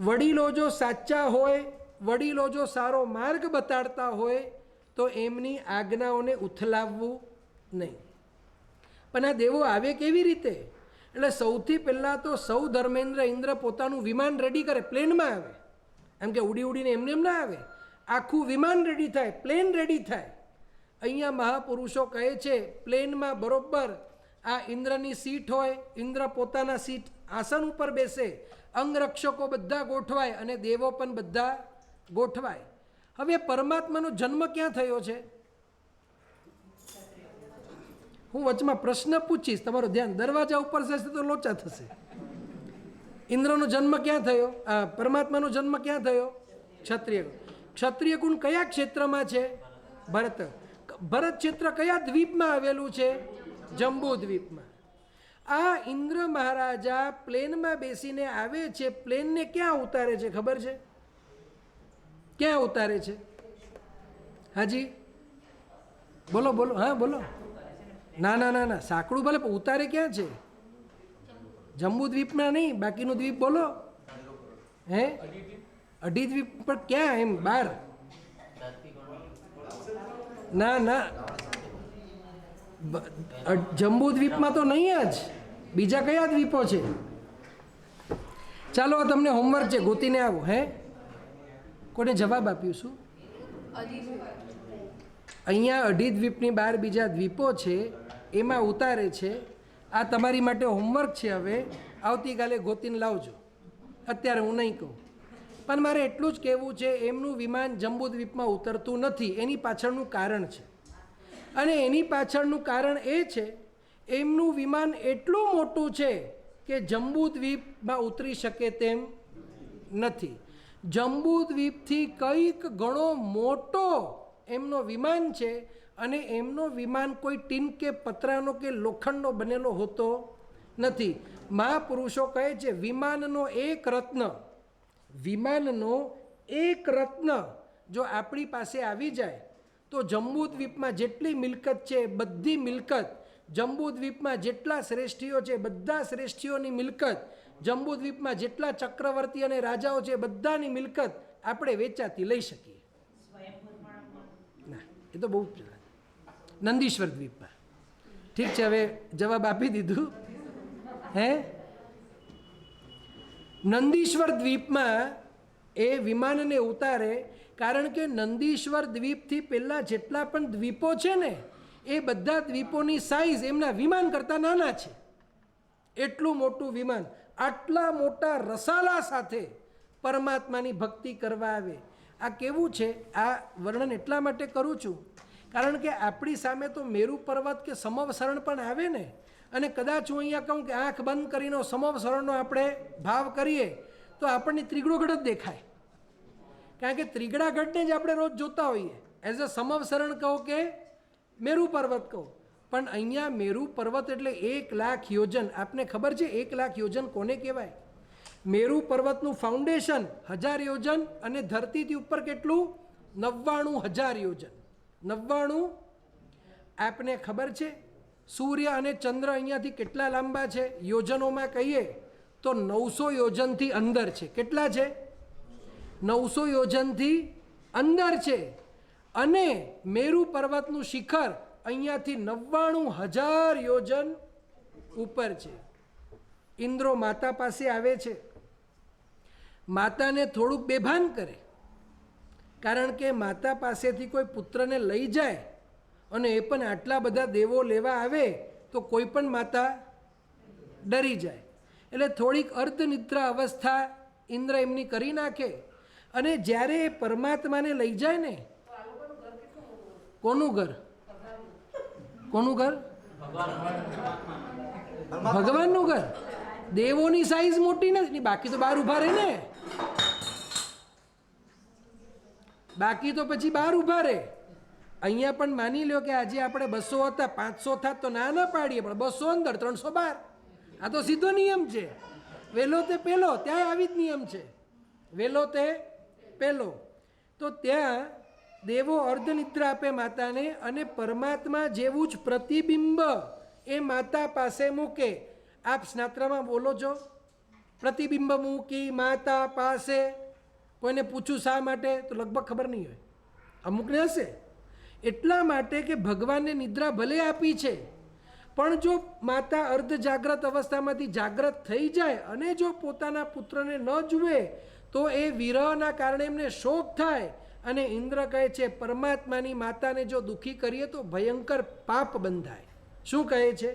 વડીલો જો સાચા હોય, વડીલો જો સારો માર્ગ બતાડતા હોય તો એમની આજ્ઞાઓને ઉથલાવવું નહીં. પણ આ દેવો આવે કેવી રીતે? એટલે સૌથી પહેલાં તો સૌ ધર્મેન્દ્ર ઇન્દ્ર પોતાનું વિમાન રેડી કરે, પ્લેનમાં આવે. એમ કે ઉડી ઉડીને એમને એમ ના આવે, આખું વિમાન રેડી થાય, પ્લેન રેડી થાય. અહીંયા મહાપુરુષો કહે છે પ્લેનમાં બરોબર આ ઇન્દ્રની સીટ હોય, ઇન્દ્ર પોતાના સીટ આસન ઉપર બેસે, અંગરક્ષકો બધા ગોઠવાય અને દેવો પણ બધા ગોઠવાય. હવે પરમાત્માનો જન્મ ક્યાં થયો છે? હું વચમાં પ્રશ્ન પૂછીશ, તમારું ધ્યાન દરવાજા ઉપર જશે તો લોચા થશે. ઇન્દ્રનો જન્મ ક્યાં થયો? પરમાત્માનો જન્મ ક્યાં થયો? ક્ષત્રિય. ક્ષત્રિય કુંડ કયા ક્ષેત્રમાં છે? ભરત. ભરત ક્ષેત્ર કયા દ્વીપમાં આવેલું છે? જંબુ દ્વીપમાં. આ ઇન્દ્ર મહારાજા પ્લેનમાં બેસીને આવે છે, પ્લેનને ક્યાં ઉતારે છે ખબર છે? ક્યાં ઉતારે છે? હાજી બોલો બોલો. હા બોલો. ના ના ના ના, સાંકડું ભલે પણ ઉતારે ક્યાં છે? જંબુ દ્વીપમાં નહીં, બાકીનું દ્વીપ બોલો. હે, અઢી દ્વીપ પર ક્યાં? એમ બહાર? ના ના, જંબુ દ્વીપમાં તો નહીં જ. બીજા કયા દ્વીપો છે? ચાલો તમને હોમવર્ક છે, ગોતીને આવો. હે, કોને જવાબ આપ્યું? શું અહીંયા અઢી દ્વીપની બહાર બીજા દ્વીપો છે, એમાં ઉતારે છે. આ તમારી માટે હોમવર્ક છે. હવે આવતીકાલે ગોતીને લાવજો, અત્યારે હું નહીં કહું. પણ મારે એટલું જ કહેવું છે, એમનું વિમાન જંબુ દ્વીપમાં ઉતરતું નથી. એની પાછળનું કારણ છે, અને એની પાછળનું કારણ એ છે એમનું વિમાન એટલું મોટું છે કે જંબુ દ્વીપમાં ઉતરી શકે તેમ નથી. જંબુ દ્વીપથી કંઈક ઘણો મોટો એમનો વિમાન છે અને એમનો વિમાન કોઈ ટીન કે પતરાનો કે લોખંડનો બનેલો હોતો નથી. મહાપુરુષો કહે છે વિમાનનો એક રત્ન જો આપણી પાસે આવી જાય તો જંબુદ્વીપમાં જેટલી મિલકત છે બધી મિલકત, જંબુદ્વીપમાં જેટલા શ્રેષ્ઠીઓ છે બધા શ્રેષ્ઠીઓની મિલકત, જંબુદ્વીપમાં જેટલા ચક્રવર્તી અને રાજાઓ છે બધાની મિલકત આપણે વેચાતી લઈ શકીએ. ના, એ તો બહુ નંદીશ્વર દ્વીપમાં. ઠીક છે, હવે જવાબ આપી દીધું. હે, નંદીશ્વર દ્વીપમાં એ વિમાનને ઉતારે, કારણ કે નંદીશ્વર દ્વીપથી પહેલાં જેટલા પણ દ્વીપો છે ને એ બધા દ્વીપોની સાઈઝ એમના વિમાન કરતાં નાના છે. એટલું મોટું વિમાન, આટલા મોટા રસાલા સાથે પરમાત્માની ભક્તિ કરવા આવે. આ કેવું છે, આ વર્ણન એટલા માટે કરું છું કારણ કે આપણી સામે તો મેરુ પર્વત કે સમવસરણ પણ આવે ને, અને કદાચ હું અહીંયા કહું કે આંખ બંધ કરીને સમવસરણનો આપણે ભાવ કરીએ તો આપણને ત્રિગડોગઢ જ દેખાય, કારણ કે ત્રિગડાગઢને જ આપણે રોજ જોતા હોઈએ. એઝ અ સમવસરણ કહો કે મેરુ પર્વત કહો, પણ અહીંયા મેરુ પર્વત એટલે 1,00,000 યોજન. આપને ખબર છે 1,00,000 યોજન કોને કહેવાય? મેરુ પર્વતનું ફાઉન્ડેશન 1000 યોજન અને ધરતીથી ઉપર કેટલું? 99,000 યોજન. 99. આપને ખબર છે સૂર્ય અને ચંદ્ર અહીંયાથી કેટલા લાંબા છે? યોજનોમાં કહીએ તો 900 યોજનથી અંદર છે. કેટલા છે? 900 યોજનથી અંદર છે. અને મેરુ પર્વતનું શિખર અહીંયાથી 99,000 યોજન ઉપર છે. ઇન્દ્રો માતા પાસે આવે છે, માતાને થોડુંક બેભાન કરે, કારણ કે માતા પાસેથી કોઈ પુત્રને લઈ જાય અને એ પણ આટલા બધા દેવો લેવા આવે તો કોઈ પણ માતા ડરી જાય. એટલે થોડીક અર્ધનિદ્રા અવસ્થા ઇન્દ્ર એમની કરી નાખે. અને જ્યારે એ પરમાત્માને લઈ જાય ને, કોનું ઘર? કોનું ઘર? ભગવાનનું ઘર. દેવોની સાઈઝ મોટી નથી, બાકી તો બહાર ઉભા રહે ને, બાકી તો પછી બહાર ઉભા રહે. અહીંયા પણ માની લો કે આજે આપણે 200 હતા, 500 થાત તો ના પાડીએ, પણ 200 અંદર 300 બહાર. આ તો સીધો નિયમ છે. વેલો તે પેલો, ત્યાં આવી જ નિયમ છે, વેલો તે પેલો. તો ત્યાં દેવો અર્ધનિદ્રા આપે માતાને, અને પરમાત્મા જેવું જ પ્રતિબિંબ એ માતા પાસે મૂકે. આપ સ્નાત્રામાં બોલો છો, પ્રતિબિંબ મૂકી માતા પાસે. કોઈને પૂછું શા માટે તો લગભગ ખબર નહીં હોય, અમુકને હશે. એટલા માટે કે ભગવાનને નિદ્રા ભલે આપી છે, પણ જો માતા અર્ધ જાગ્રત અવસ્થામાંથી જાગ્રત થઈ જાય અને જો પોતાના પુત્રને ન જુએ તો એ વિરહના કારણે એમને શોક થાય. અને ઇન્દ્ર કહે છે પરમાત્માની માતાને જો દુઃખી કરીએ તો ભયંકર પાપ બંધાય. શું કહે છે?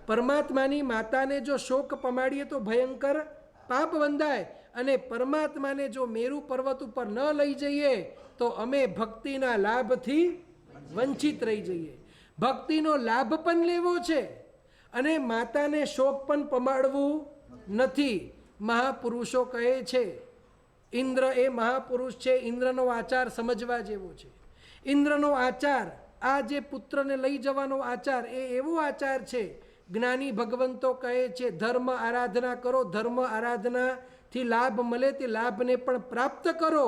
પરમાત્માની માતાને જો શોક પમાડીએ તો ભયંકર પાપ બંધાય. અને પરમાત્માને જો મેરુ પર્વત ઉપર ન લઈ જઈએ તો અમે ભક્તિના લાભથી વંચિત રહી જઈએ. ભક્તિનો લાભ પણ લેવો છે અને માતાને શોક પણ પમાડવું નથી. મહાપુરુષો કહે છે ઇન્દ્ર એ મહાપુરુષ છે, ઇન્દ્રનો આચાર સમજવા જેવો છે. ઇન્દ્રનો આચાર, આ જે પુત્રને લઈ જવાનો આચાર, એ એવો આચાર છે. જ્ઞાની ભગવંતો કહે છે ધર્મ આરાધના કરો, ધર્મ આરાધનાથી લાભ મળે તે લાભને પણ પ્રાપ્ત કરો,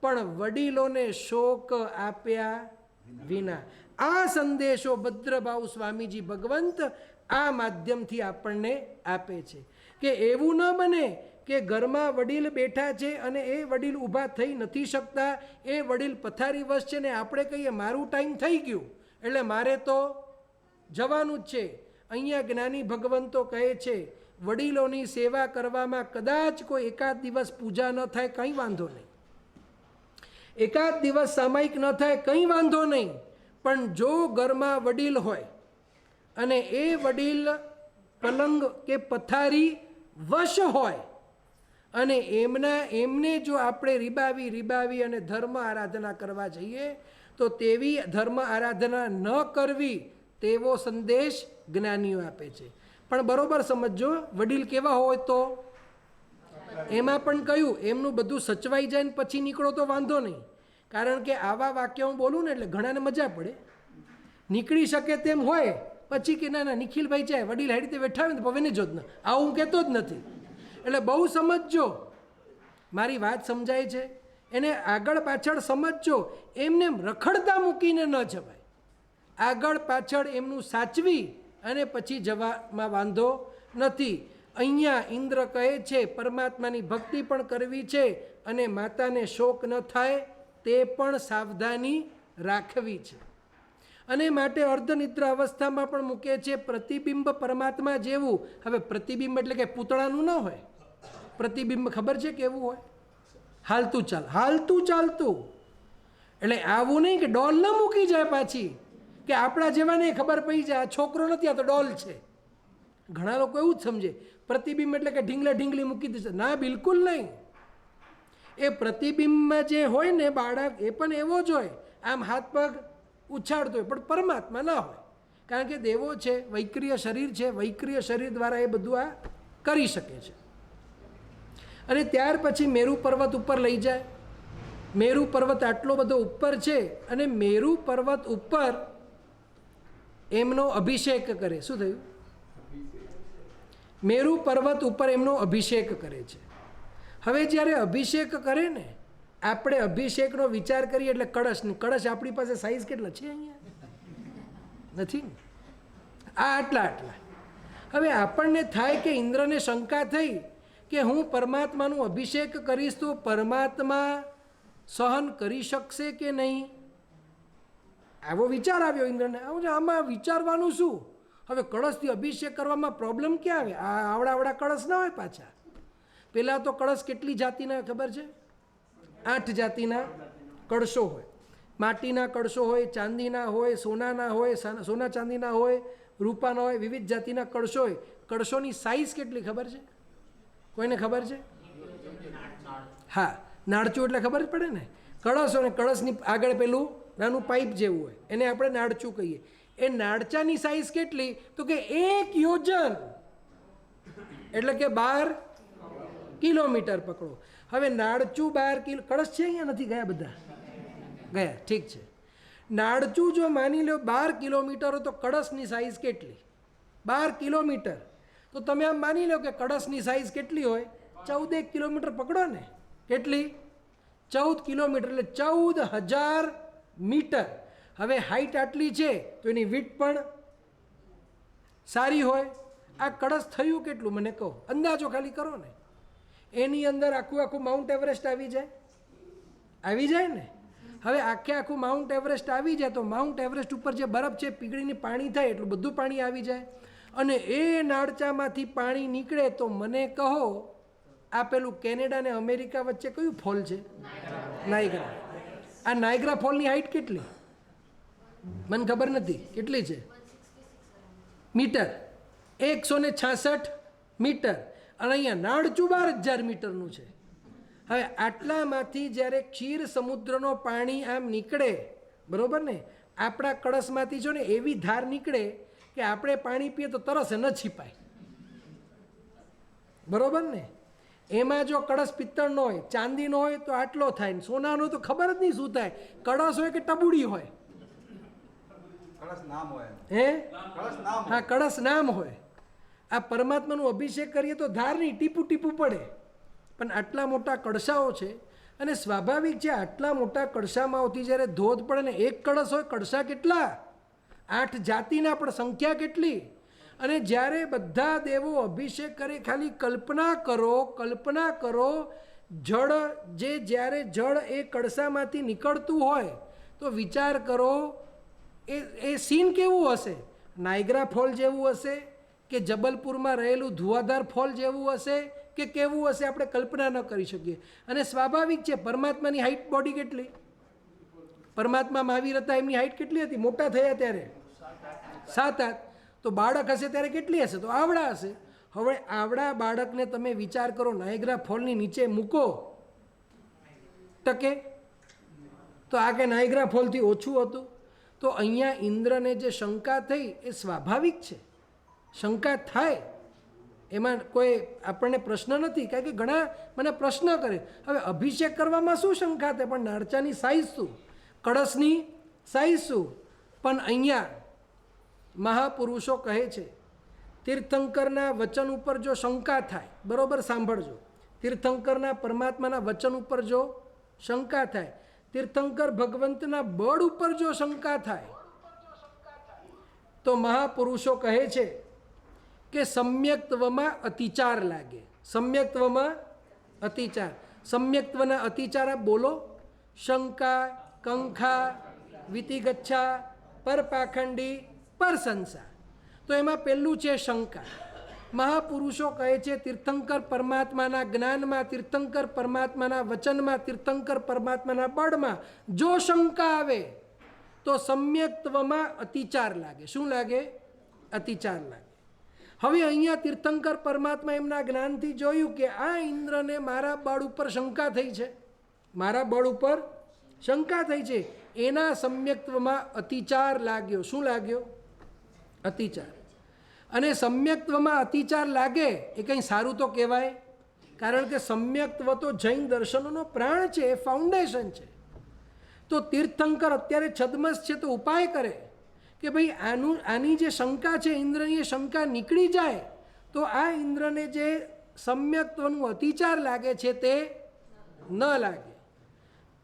પણ વડીલોને શોક આપ્યા વિના. આ સંદેશો ભદ્રભાઉ સ્વામીજી ભગવંત આ માધ્યમથી આપણને આપે છે કે એવું ન બને કે ઘરમાં વડીલ બેઠા છે અને એ વડીલ ઊભા થઈ નથી શકતા, એ વડીલ પથારીવશ છે ને આપણે કહીએ મારું ટાઈમ થઈ ગયું એટલે મારે તો જવાનું જ છે. અહીંયા જ્ઞાની ભગવંતો કહે છે વડીલોની સેવા કરવામાં કદાચ કોઈ એકાદ દિવસ પૂજા ન થાય કંઈ વાંધો નહીં, એકાદ દિવસ સામાયિક ન થાય કંઈ વાંધો નહીં, પણ જો ઘરમાં વડીલ હોય અને એ વડીલ પલંગ કે પથારી વશ હોય અને એમને જો આપણે રીબાવી અને ધર્મ આરાધના કરવા જઈએ તો તેવી ધર્મ આરાધના ન કરવી તેવો સંદેશ જ્ઞાનીઓ આપે છે. પણ બરોબર સમજો, વડીલ કેવા હોય તો એમાં પણ કહ્યું એમનું બધું સચવાઈ જાય ને પછી નીકળો તો વાંધો નહીં. કારણ કે આવા વાક્ય હું બોલું ને એટલે ઘણાને મજા પડે, નીકળી શકે તેમ હોય, પછી કે ના ના નિખિલભાઈ જાય વડીલ હાડી રીતે બેઠા હોય ને પવેને જો જ ના, આવું હું કહેતો જ નથી. એટલે બહુ સમજજો, મારી વાત સમજાય છે, એને આગળ પાછળ સમજજો, એમને રખડતા મૂકીને ન જવાય, આગળ પાછળ એમનું સાચવી અને પછી જવામાં વાંધો નથી. અહીંયા ઇન્દ્ર કહે છે પરમાત્માની ભક્તિ પણ કરવી છે અને માતાને શોક ન થાય તે પણ સાવધાની રાખવી છે. અને માટે અર્ધનિદ્રા અવસ્થામાં પણ મૂકે છે પ્રતિબિંબ પરમાત્મા જેવું. હવે પ્રતિબિંબ એટલે કે પૂતળાનું ન હોય, પ્રતિબિંબ ખબર છે કેવું હોય? હાલતું ચાલતું. એટલે આવું નહીં કે ડોલ ન મૂકી જાય પાછી, કે આપણા જેવાને ખબર પડી જાય આ છોકરો નથી આ તો ડોલ છે. ઘણા લોકો એવું જ સમજે પ્રતિબિંબ એટલે કે ઢીંગલી મૂકી દેશે. ના, બિલકુલ નહીં. એ પ્રતિબિંબમાં જે હોય ને બાળક એ પણ એવો જ હોય, આમ હાથ પગ ઉછાળતો હોય, પણ પરમાત્મા ના હોય, કારણ કે દેવો છે, વૈક્રિય શરીર છે, વૈક્રિય શરીર દ્વારા એ બધું આ કરી શકે છે. અને ત્યાર પછી મેરુ પર્વત ઉપર લઈ જાય. મેરુ પર્વત આટલો બધો ઉપર છે અને મેરુ પર્વત ઉપર એમનો અભિષેક કરે. શું થયું? મેરુ પર્વત ઉપર એમનો અભિષેક કરે છે. હવે જ્યારે અભિષેક કરે ને, આપણે અભિષેકનો વિચાર કરીએ એટલે કળશ આપણી પાસે સાઈઝ કેટલા છે? અહીંયા નથી ને, આ આટલા. હવે આપણને થાય કે ઇન્દ્રને શંકા થઈ કે હું પરમાત્માનું અભિષેક કરીશ તો પરમાત્મા સહન કરી શકશે કે નહીં? આવો વિચાર આવ્યો ઇન્દ્રને. આમાં વિચારવાનું શું? હવે કળશથી અભિષેક કરવામાં પ્રોબ્લેમ ક્યાં આવે? આ આવડા કળશ ના હોય પાછા. પહેલાં તો કળશ કેટલી જાતિના ખબર છે? 8 જાતિના કળશો હોય. માટીના કળશો હોય, ચાંદીના હોય, સોનાના હોય, સોના ચાંદીના હોય, રૂપાના હોય, વિવિધ જાતિના કળશો હોય. કળશોની સાઈઝ કેટલી ખબર છે? કોઈને ખબર છે? હા, નાળચું એટલે ખબર જ પડે ને. કળશ અને કળશની આગળ પેલું નાનું પાઇપ જેવું હોય, એને આપણે નાળચું કહીએ. એ નાળચાની સાઈઝ કેટલી? તો કે 1 યોજન એટલે કે 12 કિલોમીટર પકડો. હવે નાળચું 12 કિલો, કળશ છે અહીંયા? નથી ગયા? બધા ગયા, ઠીક છે. નાળચું જો માની લો 12 કિલોમીટર તો કળશની સાઈઝ કેટલી? 12 કિલોમીટર. તો તમે આમ માની લો કે કળશની સાઈઝ કેટલી હોય? 14 કિલોમીટર પકડો ને. કેટલી? 14 કિલોમીટર એટલે 14,000 મીટર. હવે હાઈટ આટલી છે તો એની વીડથ પણ સારી હોય. આ કળશ થયું કેટલું મને કહો, અંદાજો ખાલી કરો ને. એની અંદર આખું માઉન્ટ એવરેસ્ટ આવી જાય ને. હવે આખું માઉન્ટ એવરેસ્ટ આવી જાય તો માઉન્ટ એવરેસ્ટ ઉપર જે બરફ છે પીગળીને પાણી થાય એટલું બધું પાણી આવી જાય. અને એ નાળચામાંથી પાણી નીકળે તો મને કહો, આ પેલું કેનેડા ને અમેરિકા વચ્ચે કયું ફોલ છે? નાયગ્રા. આ નાયગ્રા ફોલની હાઈટ કેટલી? મને ખબર નથી. કેટલી છે? મીટર. 166 મીટર. અને અહીંયા નાળચું 12,000 મીટરનું છે. હવે આટલામાંથી જ્યારે ક્ષીર સમુદ્રનો પાણી આમ નીકળે, બરોબર ને, આપણા કળશમાંથી જો ને એવી ધાર નીકળે કે આપણે પાણી પીએ તો તરસે ન છીપાય, બરોબર ને. એમાં જો કળશ પિત્તળનો હોય, ચાંદીનો હોય તો આટલો થાય, ને સોનાનો તો ખબર જ નહીં શું થાય. કળશ હોય કે ટબુડી હોય? હે, હા, કળશ નામ હોય. આ પરમાત્માનું અભિષેક કરીએ તો ધાર નહીં, ટીપું પડે. પણ આટલા મોટા કળશાઓ છે અને સ્વાભાવિક છે આટલા મોટા કળશામાંથી જ્યારે ધોધ પડે ને, એક કળશ હોય, કળશા કેટલા? 8 જાતિના, પણ સંખ્યા કેટલી? અને જ્યારે બધા દેવો અભિષેક કરે, ખાલી કલ્પના કરો જળ જ્યારે જળ એ કળશામાંથી નીકળતું હોય તો વિચાર કરો એ સીન કેવું હશે? નાયગ્રા ફોલ જેવું હશે કે જબલપુરમાં રહેલું ધુઆધાર ફોલ જેવું હશે કે કેવું હશે? આપણે કલ્પના ન કરી શકીએ. અને સ્વાભાવિક છે પરમાત્માની હાઈટ બોડી કેટલી? પરમાત્મા મહાવીર હતા, એમની હાઈટ કેટલી હતી મોટા થયા ત્યારે? 7-8. તો બાળક હશે ત્યારે કેટલી હશે? તો આવડા હશે. હવે આવડા બાળકને તમે વિચાર કરો, નાયગ્રા ફોલની નીચે મૂકો, ટકે? તો આ કે નાયગ્રા ફોલથી ઓછું હતું. તો અહીંયા ઇન્દ્રને જે શંકા થઈ એ સ્વાભાવિક છે, શંકા થાય. એમાં કોઈ આપણને પ્રશ્ન નથી, કારણ કે ઘણા મને પ્રશ્ન કરે હવે અભિષેક કરવામાં શું શંકા થાય, પણ નાળચાની સાઈઝ શું, કળશની સાઈઝ શું. પણ અહીંયા મહાપુરુષો કહે છે તીર્થંકરના વચન ઉપર જો શંકા થાય, બરોબર સાંભળજો, તીર્થંકરના પરમાત્માના વચન ઉપર જો શંકા થાય, તીર્થંકર ભગવંતના બળ ઉપર જો શંકા થાય, તો મહાપુરુષો કહે છે કે સમ્યક્ત્વમાં અતિચાર લાગે. સમ્યક્ત્વમાં અતિચાર, સમ્યક્ત્વના અતિચાર આપ બોલો. શંકા, કંખા, વિતિગચ્છા, પરપાખંડી, પરસંસા. તો એમાં પહેલું છે શંકા. મહાપુરુષો કહે છે તીર્થંકર પરમાત્માના જ્ઞાનમાં, તીર્થંકર પરમાત્માના વચનમાં, તીર્થંકર પરમાત્માના બળમાં જો શંકા આવે તો સમ્યક્ત્વમાં અતિચાર લાગે. શું લાગે? અતિચાર લાગે. હવે અહીંયા તીર્થંકર પરમાત્મા એમના જ્ઞાનથી જોયું કે આ ઇન્દ્રને મારા બળ ઉપર શંકા થઈ છે, મારા બળ ઉપર શંકા થઈ છે, એના સમ્યક્ત્વમાં અતિચાર લાગ્યો. શું લાગ્યો? અતિચાર. અને સમ્યક્ત્વમાં અતિચાર લાગે એ કંઈ સારું તો કહેવાય, કારણ કે સમ્યક્ત્વ તો જૈન દર્શનોનો પ્રાણ છે, એ ફાઉન્ડેશન છે. તો તીર્થંકર અત્યારે છદ્મસ છે તો ઉપાય કરે કે ભાઈ આની જે શંકા છે ઇન્દ્રની, એ શંકા નીકળી જાય તો આ ઇન્દ્રને જે સમ્યક્ત્વનું અતિચાર લાગે છે તે ન લાગે.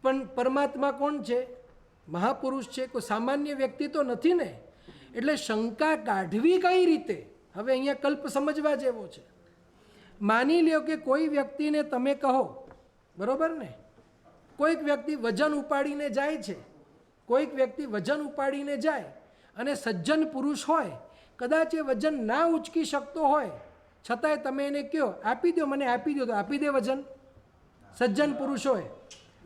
પણ પરમાત્મા કોણ છે? મહાપુરુષ છે, કોઈ સામાન્ય વ્યક્તિ તો નથી ને. એટલે શંકા કાઢવી કઈ રીતે? હવે અહીંયા કલ્પ સમજવા જેવો છે. માની લ્યો કે કોઈ વ્યક્તિને તમે કહો, બરોબર ને, કોઈક વ્યક્તિ વજન ઉપાડીને જાય છે, કોઈક વ્યક્તિ વજન ઉપાડીને જાય અને સજ્જન પુરુષ હોય, કદાચ એ વજન ના ઉચકી શકતો હોય, છતાંય તમે એને કહો આપી દો, મને આપી દો, તો આપી દે વજન? સજ્જન પુરુષ હોય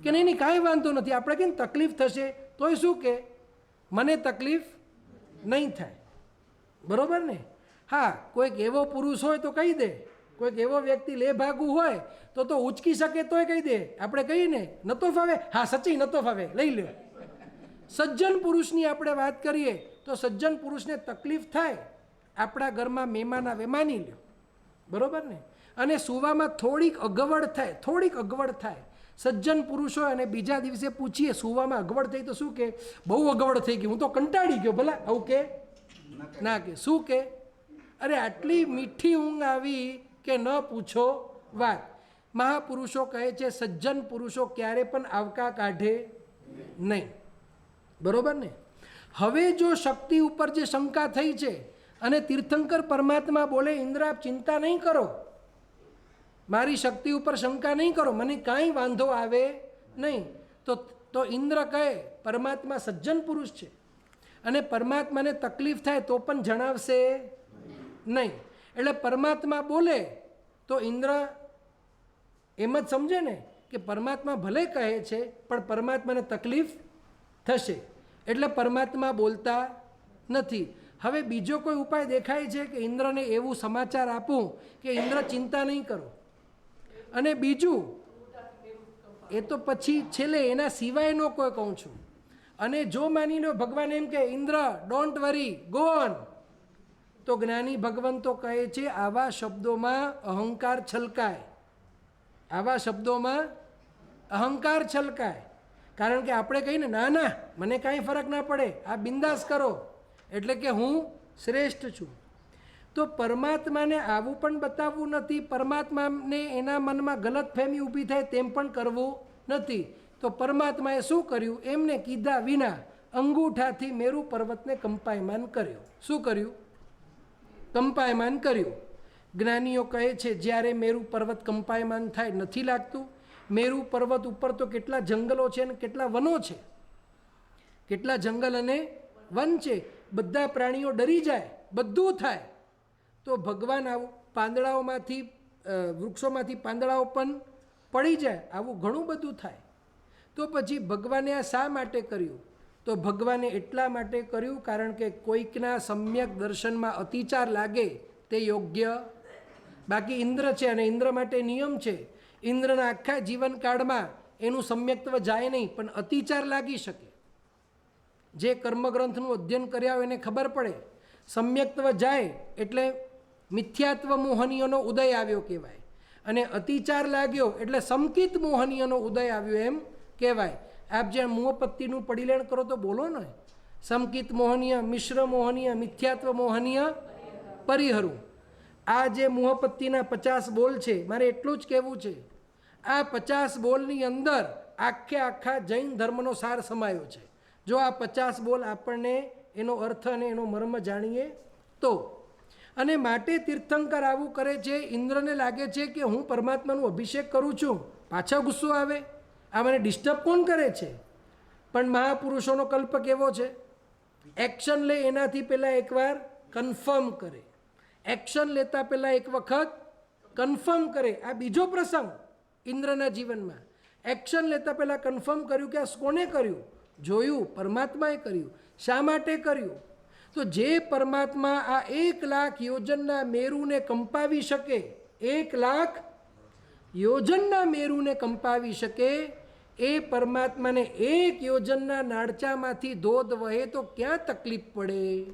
કે નહીં, નહીં કાંઈ વાંધો નથી, આપણે કેમ તકલીફ થશે, તોય શું કે મને તકલીફ નહીં થાય, બરોબર ને. હા, કોઈક એવો પુરુષ હોય તો કહી દે, કોઈક એવો વ્યક્તિ લેભાગુ હોય તો ઉચકી શકે તોય કહી દે. આપણે કહીએ ને નતો ફાવે, હા સચી નતો ફાવે, લઈ લે. સજ્જન પુરુષની આપણે વાત કરીએ તો સજ્જન પુરુષને તકલીફ થાય, આપણા ઘરમાં મહેમાન આવે માની લ્યો, બરોબર ને, અને સુવામાં થોડીક અગવડ થાય, થોડીક અગવડ થાય, સજ્જન પુરુષ હોય અને બીજા દિવસે પૂછીએ સુવામાં અગવડ થઈ તો શું કે? બહુ અગવડ થઈ ગઈ, હું તો કંટાળી ગયો. ભલા આવું કે ના કે? શું કે? અરે આટલી મીઠી ઊંઘ આવી કે ન પૂછો વાત. મહાપુરુષો કહે છે સજ્જન પુરુષો ક્યારે પણ આવકા કાઢે નહીં, બરોબર ને. હવે જો શક્તિ ઉપર જે શંકા થઈ છે અને તીર્થંકર પરમાત્મા બોલે ઇન્દ્ર આપ ચિંતા નહીં કરો, મારી શક્તિ ઉપર શંકા નહીં કરો, મને કાંઈ વાંધો આવે નહીં, તો ઇન્દ્ર કહે પરમાત્મા સજ્જન પુરુષ છે અને પરમાત્માને તકલીફ થાય તો પણ જણાવશે નહીં. એટલે પરમાત્મા બોલે તો ઇન્દ્ર એમ જ સમજે ને કે પરમાત્મા ભલે કહે છે પણ પરમાત્માને તકલીફ થશે, એટલે પરમાત્મા બોલતા નથી. હવે બીજો કોઈ ઉપાય દેખાય છે કે ઇન્દ્રને એવું સમાચાર આપું કે ઇન્દ્ર ચિંતા નહીં કરો. અને બીજું એ તો પછી છેલ્લે એના સિવાયનો કોઈ કહું છું. અને જો માની લો ભગવાન એમ કે Indra don't worry go on, તો જ્ઞાની ભગવંતો કહે છે આવા શબ્દોમાં અહંકાર છલકાય, આવા શબ્દોમાં અહંકાર છલકાય. કારણ કે આપણે કહીને ના ના મને કાંઈ ફરક ના પડે, આ બિંદાસ કરો, એટલે કે હું શ્રેષ્ઠ છું. તો પરમાત્માને આવું પણ બતાવવું નથી, પરમાત્માને એના મનમાં ગલતફહેમી ઊભી થાય તેમ પણ કરવું નથી. તો પરમાત્માએ શું કર્યું? એમને કીધા વિના અંગૂઠાથી મેરુ પર્વતને કંપાયમાન કર્યો. શું કર્યું? કંપાયમાન કર્યું. જ્ઞાનીઓ કહે છે જ્યારે મેરુ પર્વત કંપાયમાન થાય નથી લાગતું? મેરુ પર્વત ઉપર તો કેટલા જંગલો છે અને કેટલા વનો છે, કેટલા જંગલ અને વન છે, બધા પ્રાણીઓ ડરી જાય, બધું થાય. તો ભગવાન આવું પાંદડાઓમાંથી, વૃક્ષોમાંથી પાંદડાઓ પણ પડી જાય, આવું ઘણું બધું થાય. તો પછી ભગવાને આ શા માટે કર્યું? તો ભગવાને એટલા માટે કર્યું કારણ કે કોઈકના સમ્યક દર્શનમાં અતિચાર લાગે તે યોગ્ય. બાકી ઇન્દ્ર છે અને ઇન્દ્ર માટે નિયમ છે, ઇન્દ્રના આખા જીવનકાળમાં એનું સમ્યક્ત્વ જાય નહીં, પણ અતિચાર લાગી શકે. જે કર્મગ્રંથનું અધ્યયન કર્યા હોય એને ખબર પડે, સમ્યક્ત્વ જાય એટલે મિથ્યાત્વ મોહનીયોનો ઉદય આવ્યો કહેવાય, અને અતિચાર લાગ્યો એટલે સમકિત મોહનીયનો ઉદય આવ્યો એમ કહેવાય. આપ જે મુહપત્તિનું પડીલેણ કરો તો બોલો ને, સમકિત મોહનીય, મિશ્ર મોહનીય, મિથ્યાત્વ મોહનીય, પરિહરું. આ જે મુહપત્તિના 50 બોલ છે, મારે એટલું જ કહેવું છે, આ 50 બોલની અંદર આખા જૈન ધર્મનો સાર સમાયો છે. જો આ 50 બોલ આપણને એનો અર્થ અને એનો મર્મ જાણીએ તો. અને માટે તીર્થંકર આવું કરે છે. ઇન્દ્રને લાગે છે કે હું પરમાત્માનું અભિષેક કરું છું, પાછા ગુસ્સો આવે, આ મને ડિસ્ટર્બ કોણ કરે છે? પણ મહાપુરુષોનો કલ્પ કેવો છે? એક્શન લે એનાથી પહેલાં એકવાર કન્ફર્મ કરે, એક્શન લેતા પહેલાં એક વખત કન્ફર્મ કરે. આ બીજો પ્રસંગ ઇન્દ્રના જીવનમાં. એક્શન લેતા પહેલાં કન્ફર્મ કર્યું કે આ કોને કર્યું? જોયું, પરમાત્માએ કર્યું. શા માટે કર્યું? તો જે પરમાત્મા આ 1,00,000 યોજનના મેરુને કંપાવી શકે, 1,00,000 યોજનના મેરુને કંપાવી શકે, એ પરમાત્માને 1 યોજનના નાળચામાંથી ધોધ વહે તો ક્યાં તકલીફ પડે?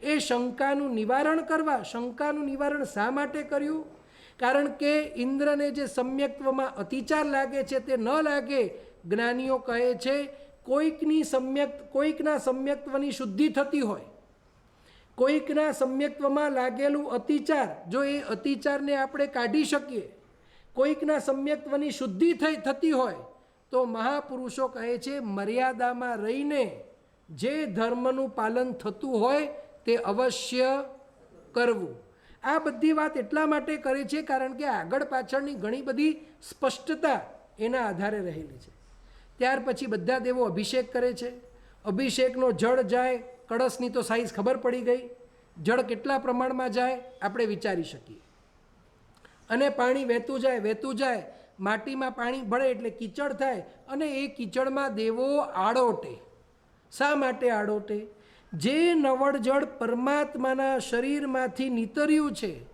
એ શંકાનું નિવારણ કરવા. શંકાનું નિવારણ શા માટે કર્યું? કારણ કે ઇન્દ્રને જે સમ્યક્ત્વમાં અતિચાર લાગે છે તે ન લાગે. જ્ઞાનીઓ કહે છે કોઈકના સમ્યક્ત્વની શુદ્ધિ થતી હોય, કોઈકના સમ્યક્ત્વમાં લાગેલું અતિચાર, જો એ અતિચારને આપણે કાઢી શકીએ, કોઈકના સમ્યક્ત્વની શુદ્ધિ થતી હોય, તો મહાપુરુષો કહે છે મર્યાદામાં રહીને જે ધર્મનું પાલન થતું હોય તે અવશ્ય કરવું. આ બધી વાત એટલા માટે કરે છે કારણ કે આગળ પાછળની ઘણી બધી સ્પષ્ટતા એના આધારે રહેલી છે. ત્યાર પછી બધા દેવો અભિષેક કરે છે. અભિષેકનો જળ જાય, કળશની તો સાઈઝ ખબર પડી ગઈ, જળ કેટલા પ્રમાણમાં જાય આપણે વિચારી શકીએ. અને પાણી વહેતું જાય, માટીમાં પાણી ભળે એટલે કીચડ થાય, અને એ કીચડમાં દેવો આડોટે. શા માટે આડોટે? જે નવળ જળ પરમાત્માના શરીરમાંથી નીતર્યું છે,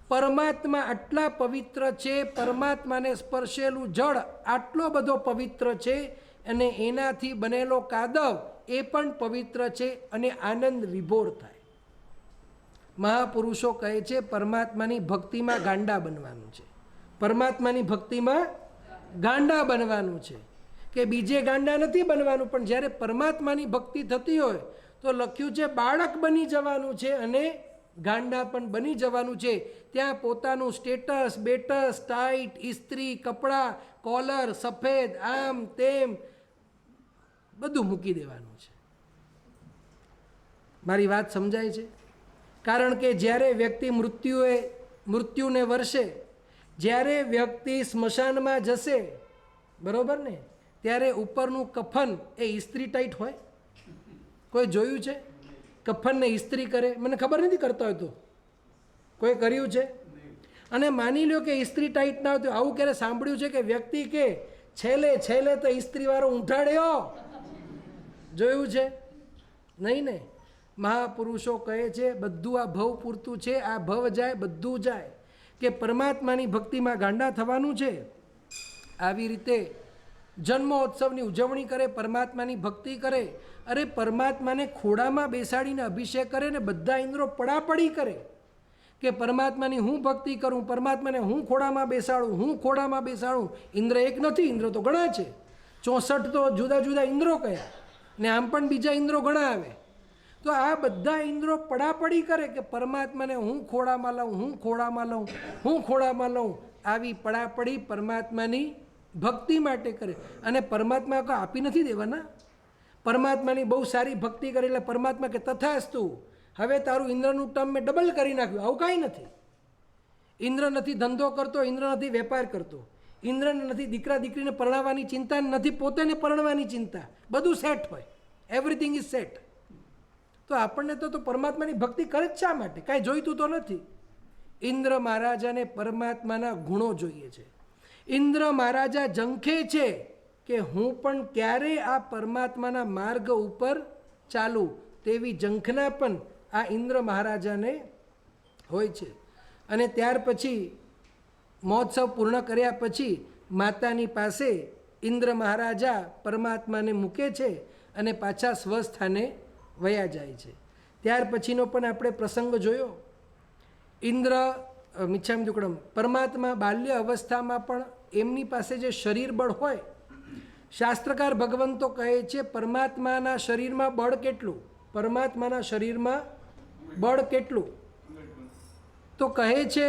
પરમાત્મા આટલા પવિત્ર છે, પરમાત્માને સ્પર્શેલું જળ આટલો બધો પવિત્ર છે, અને એનાથી બનેલો કાદવ એ પણ પવિત્ર છે, અને આનંદ વિભોર થાય. મહાપુરુષો કહે છે પરમાત્માની ભક્તિમાં ગાંડા બનવાનું છે, પરમાત્માની ભક્તિમાં ગાંડા બનવાનું છે, કે બીજે ગાંડા નથી બનવાનું. પણ જ્યારે પરમાત્માની ભક્તિ થતી હોય તો લખ્યું છે બાળક બની જવાનું છે અને ગાંડા પણ બની જવાનું છે. ત્યાં પોતાનું સ્ટેટસ બેટસ, ટાઈટ, ઇસ્ત્રી, કપડાં, કોલર, સફેદ, આમ તેમ બધું મૂકી દેવાનું છે. મારી વાત સમજાય છે? કારણ કે જ્યારે વ્યક્તિ મૃત્યુને વર્ષે, જ્યારે વ્યક્તિ સ્મશાનમાં જશે, બરોબર ને, ત્યારે ઉપરનું કફન એ ઇસ્ત્રી ટાઈટ હોય? કોઈ જોયું છે કફનને ઇસ્ત્રી કરે? મને ખબર નથી કરતા હોય તો કોઈ કર્યું છે? અને માની લો કે ઇસ્ત્રી ટાઈટ ના હોય તો આવું ક્યારે સાંભળ્યું છે કે વ્યક્તિ કે છેલ્લે તો ઇસ્ત્રીવાળો ઊંઠાડ્યો? જોયું છે? નહીં ને. મહાપુરુષો કહે છે બધું આ ભવ પૂરતું છે, આ ભવ જાય બધું જાય, કે પરમાત્માની ભક્તિમાં ગાંડા થવાનું છે. આવી રીતે જન્મોત્સવની ઉજવણી કરે, પરમાત્માની ભક્તિ કરે. અરે બેસાડીને ખોડામાં બેસાડીને અભિષેક કરે ને બધા ઇન્દ્રો પડાપડી કરે કે પરમાત્માની હું ભક્તિ કરું, પરમાત્માને હું ખોડામાં બેસાડું. ઇન્દ્ર એક નથી, ઇન્દ્ર તો ઘણા છે. 64 તો જુદા જુદા ઇન્દ્રો કયા, ને આમ પણ બીજા ઇન્દ્રો ઘણા આવે. તો આ બધા ઇન્દ્રો પડાપડી કરે કે પરમાત્માને હું ખોડામાં લઉં. આવી પડાપડી પરમાત્માની ભક્તિ માટે કરે. અને પરમાત્મા કોઈ આપી નથી દેવાના. પરમાત્માની બહુ સારી ભક્તિ કરે એટલે પરમાત્મા કે તથાસ્તુ, હવે તારું ઇન્દ્રનું ટર્મ મેં ડબલ કરી નાખ્યું. આવું કાંઈ નથી. ઇન્દ્ર નથી ધંધો કરતો, ઇન્દ્ર નથી વેપાર કરતો, ઇન્દ્રને નથી દીકરા દીકરીને પરણાવવાની ચિંતા, નથી પોતેને પરણવાની ચિંતા. બધું સેટ હોય, એવરીથિંગ ઇઝ સેટ. તો આપણને તો પરમાત્માની ભક્તિ કરે જ શા માટે? કાંઈ જોઈતું તો નથી. ઇન્દ્ર મહારાજાને પરમાત્માના ગુણો જોઈએ છે. ઇન્દ્ર મહારાજા ઝંખે છે કે હું પણ ક્યારે આ પરમાત્માના માર્ગ ઉપર ચાલું, તેવી ઝંખના પણ આ ઇન્દ્ર મહારાજાને હોય છે. અને ત્યાર પછી મહોત્સવ પૂર્ણ કર્યા પછી માતાની પાસે ઇન્દ્ર મહારાજા પરમાત્માને મૂકે છે અને પાછા સ્વસ્થાને વયા જાય છે. ત્યાર પછીનો પણ આપણે પ્રસંગ જોયો ઇન્દ્ર મિચ્છામિ દુક્કડમ, પરમાત્મા બાલ્ય અવસ્થામાં પણ એમની પાસે જે શરીર બળ હોય, શાસ્ત્રકાર ભગવંતો કહે છે પરમાત્માના શરીરમાં બળ કેટલું, પરમાત્માના શરીરમાં બળ કેટલું, તો કહે છે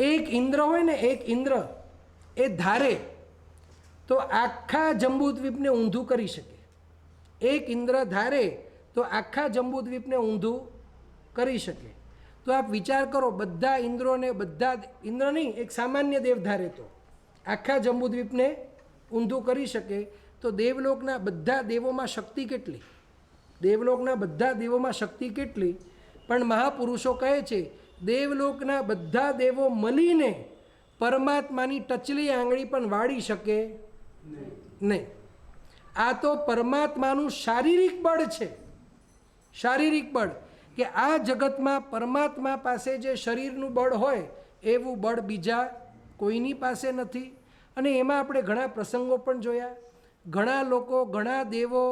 એક ઇન્દ્ર હોય ને, એક ઇન્દ્ર એ ધારે તો આખા જંબુદ્વીપને ઊંધું કરી શકે. એક ઇન્દ્ર ધારે તો આખા જંબુદ્વીપને ઊંધું કરી શકે. તો આપ વિચાર કરો, બધા ઇન્દ્રોને, બધા ઇન્દ્ર નહીં, એક સામાન્ય દેવ ધારે તો આખા જંબુદ્વીપને ઊંધું કરી શકે. તો દેવલોકના બધા દેવોમાં શક્તિ કેટલી, દેવલોકના બધા દેવોમાં શક્તિ કેટલી. પણ મહાપુરુષો કહે છે દેવલોકના બધા દેવો મળીને પરમાત્માની ટચલી આંગળી પણ વાળી શકે નહીં. આ તો પરમાત્માનું શારીરિક બળ છે, શારીરિક બળ, કે આ જગતમાં પરમાત્મા પાસે જે શરીરનું બળ હોય એવું બળ બીજા કોઈની પાસે નથી. અને એમાં આપણે ઘણા પ્રસંગો પણ જોયા. ઘણા લોકો, ઘણા દેવો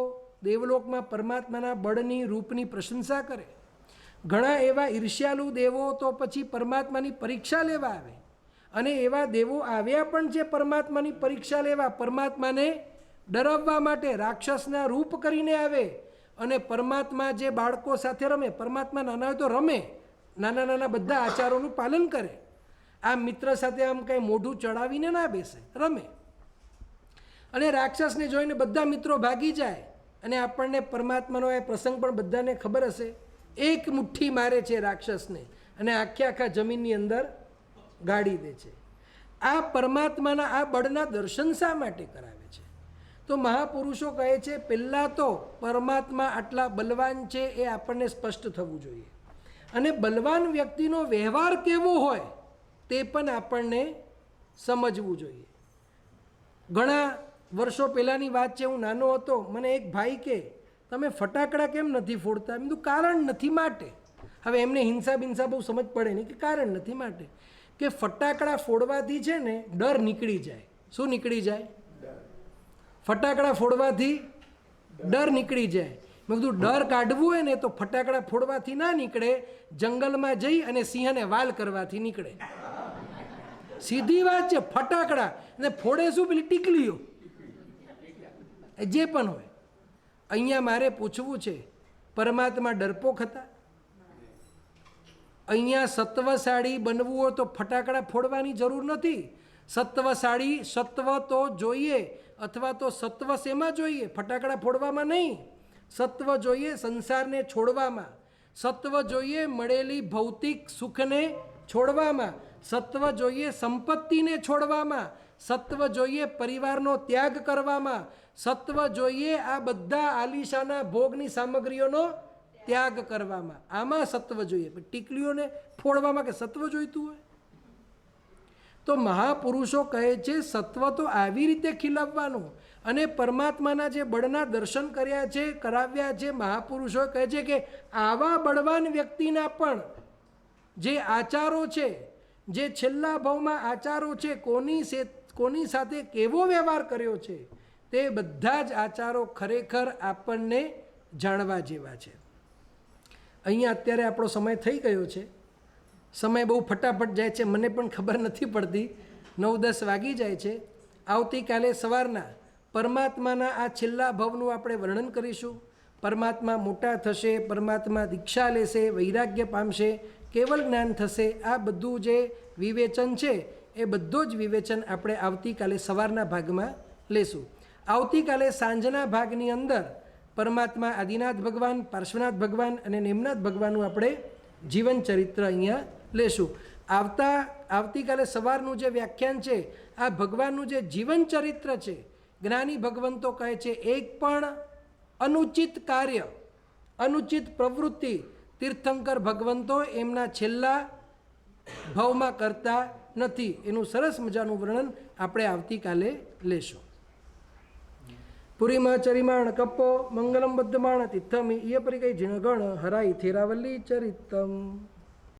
દેવલોકમાં પરમાત્માના બળની રૂપની પ્રશંસા કરે. ઘણા એવા ઈર્ષ્યાલુ દેવો તો પછી પરમાત્માની પરીક્ષા લેવા આવે. અને એવા દેવો આવ્યા પણ છે પરમાત્માની પરીક્ષા લેવા, પરમાત્માને ડરાવવા માટે રાક્ષસના રૂપ કરીને આવે. અને પરમાત્મા જે બાળકો સાથે રમે, પરમાત્મા નાના હોય તો રમે, નાના નાના બધા આચારોનું પાલન કરે. આ મિત્ર સાથે આમ કંઈ મોઢું ચડાવીને ના બેસે, રમે. અને રાક્ષસને જોઈને બધા મિત્રો ભાગી જાય. અને આપણને પરમાત્માનો એ પ્રસંગ પણ બધાને ખબર હશે. એક મુઠ્ઠી મારે છે રાક્ષસને અને આખા જમીનની અંદર ગાડી દે છે. આ પરમાત્માના આ બળના દર્શન શા માટે કરાવે છે? તો મહાપુરુષો કહે છે પહેલાં તો પરમાત્મા આટલા બલવાન છે એ આપણને સ્પષ્ટ થવું જોઈએ. અને બલવાન વ્યક્તિનો વ્યવહાર કેવો હોય તે પણ આપણને સમજવું જોઈએ. ઘણા વર્ષો પહેલાંની વાત છે, હું નાનો હતો, મને એક ભાઈ કે તમે ફટાકડા કેમ નથી ફોડતા? મેં કીધું કારણ નથી માટે. હવે એમને હિંસા બિંસા બહુ સમજ પડે નહીં કે કારણ નથી માટે, કે ફટાકડા ફોડવાથી છે ને ડર નીકળી જાય. શું નીકળી જાય? ફટાકડા ફોડવાથી ડર નીકળી જાય. મેં કીધું ડર કાઢવું હોય ને તો ફટાકડા ફોડવાથી ના નીકળે, જંગલમાં જઈ અને સિંહને વાલ કરવાથી નીકળે. સીધી વાત છે. ફટાકડા અને ફોડે શું? પેલી ટીકલીઓ, જે પણ હોય. અહીંયા મારે પૂછવું છે, પરમાત્મા ડરપોક હતા? અહીંયા સત્વશાળી બનવું હોય તો ફટાકડા ફોડવાની જરૂર નથી. સત્વશાળી, સત્વ તો જોઈએ, અથવા તો સત્વ શેમાં જોઈએ? ફટાકડા ફોડવામાં નહીં. સત્વ જોઈએ સંસારને છોડવામાં, સત્વ જોઈએ મળેલી ભૌતિક સુખને છોડવામાં, સત્વ જોઈએ સંપત્તિને છોડવામાં, સત્વ જોઈએ પરિવારનો ત્યાગ કરવામાં, સત્વ જોઈએ આ બધા આલિશાના ભોગની સામગ્રીઓનો ત્યાગ કરવામાં. આમાં સત્વ જોઈએ. પણ ટીકલીઓને ફોડવામાં કે સત્વ જોઈતું હોય? તો મહાપુરુષો કહે છે સત્વ તો આવી રીતે ખીલવવાનું. અને પરમાત્માના જે બળના દર્શન કર્યા છે, કરાવ્યા છે, મહાપુરુષો કહે છે કે આવા બળવાન વ્યક્તિના પણ જે આચારો છે, જે છેલ્લા ભાવમાં આચારો છે, કોની સાથે કેવો વ્યવહાર કર્યો છે, તે બધા જ આચારો ખરેખર આપણને જાણવા જેવા છે. અહીંયા અત્યારે આપણો સમય થઈ ગયો છે. સમય બહુ ફટાફટ જાય છે, મને પણ ખબર નથી પડતી. 9-10 વાગી જાય છે. આવતીકાલે સવારના પરમાત્માના આ છેલ્લા ભાવનું આપણે વર્ણન કરીશું. પરમાત્મા મોટા થશે, પરમાત્મા દીક્ષા લેશે, વૈરાગ્ય પામશે, કેવલ જ્ઞાન થશે. આ બધું જે વિવેચન છે એ બધું જ વિવેચન આપણે આવતીકાલે સવારના ભાગમાં લેશું. આવતીકાલે સાંજના ભાગની અંદર પરમાત્મા આદિનાથ ભગવાન, પાર્શ્વનાથ ભગવાન અને નેમનાથ ભગવાનનું આપણે જીવન ચરિત્ર અહીંયા લેશું. આવતીકાલે સવારનું જે વ્યાખ્યાન છે, આ ભગવાનનું જે જીવન ચરિત્ર છે, જ્ઞાની ભગવંતો કહે છે એક પણ અનુચિત કાર્ય, અનુચિત પ્રવૃત્તિ તીર્થંકર ભગવંતો એમના છેલ્લા ભાવમાં કરતા નથી. એનું સરસ મજાનું વર્ણન આપણે આવતીકાલે લેશું. પુરીમાં ચરિમાણ કપ્પો મંગલમ બદ્ધમાણ તિથ્થમી ઈય પરિકೈ જીણગણ હરાઈ થેરાવલ્લી ચરિતમ.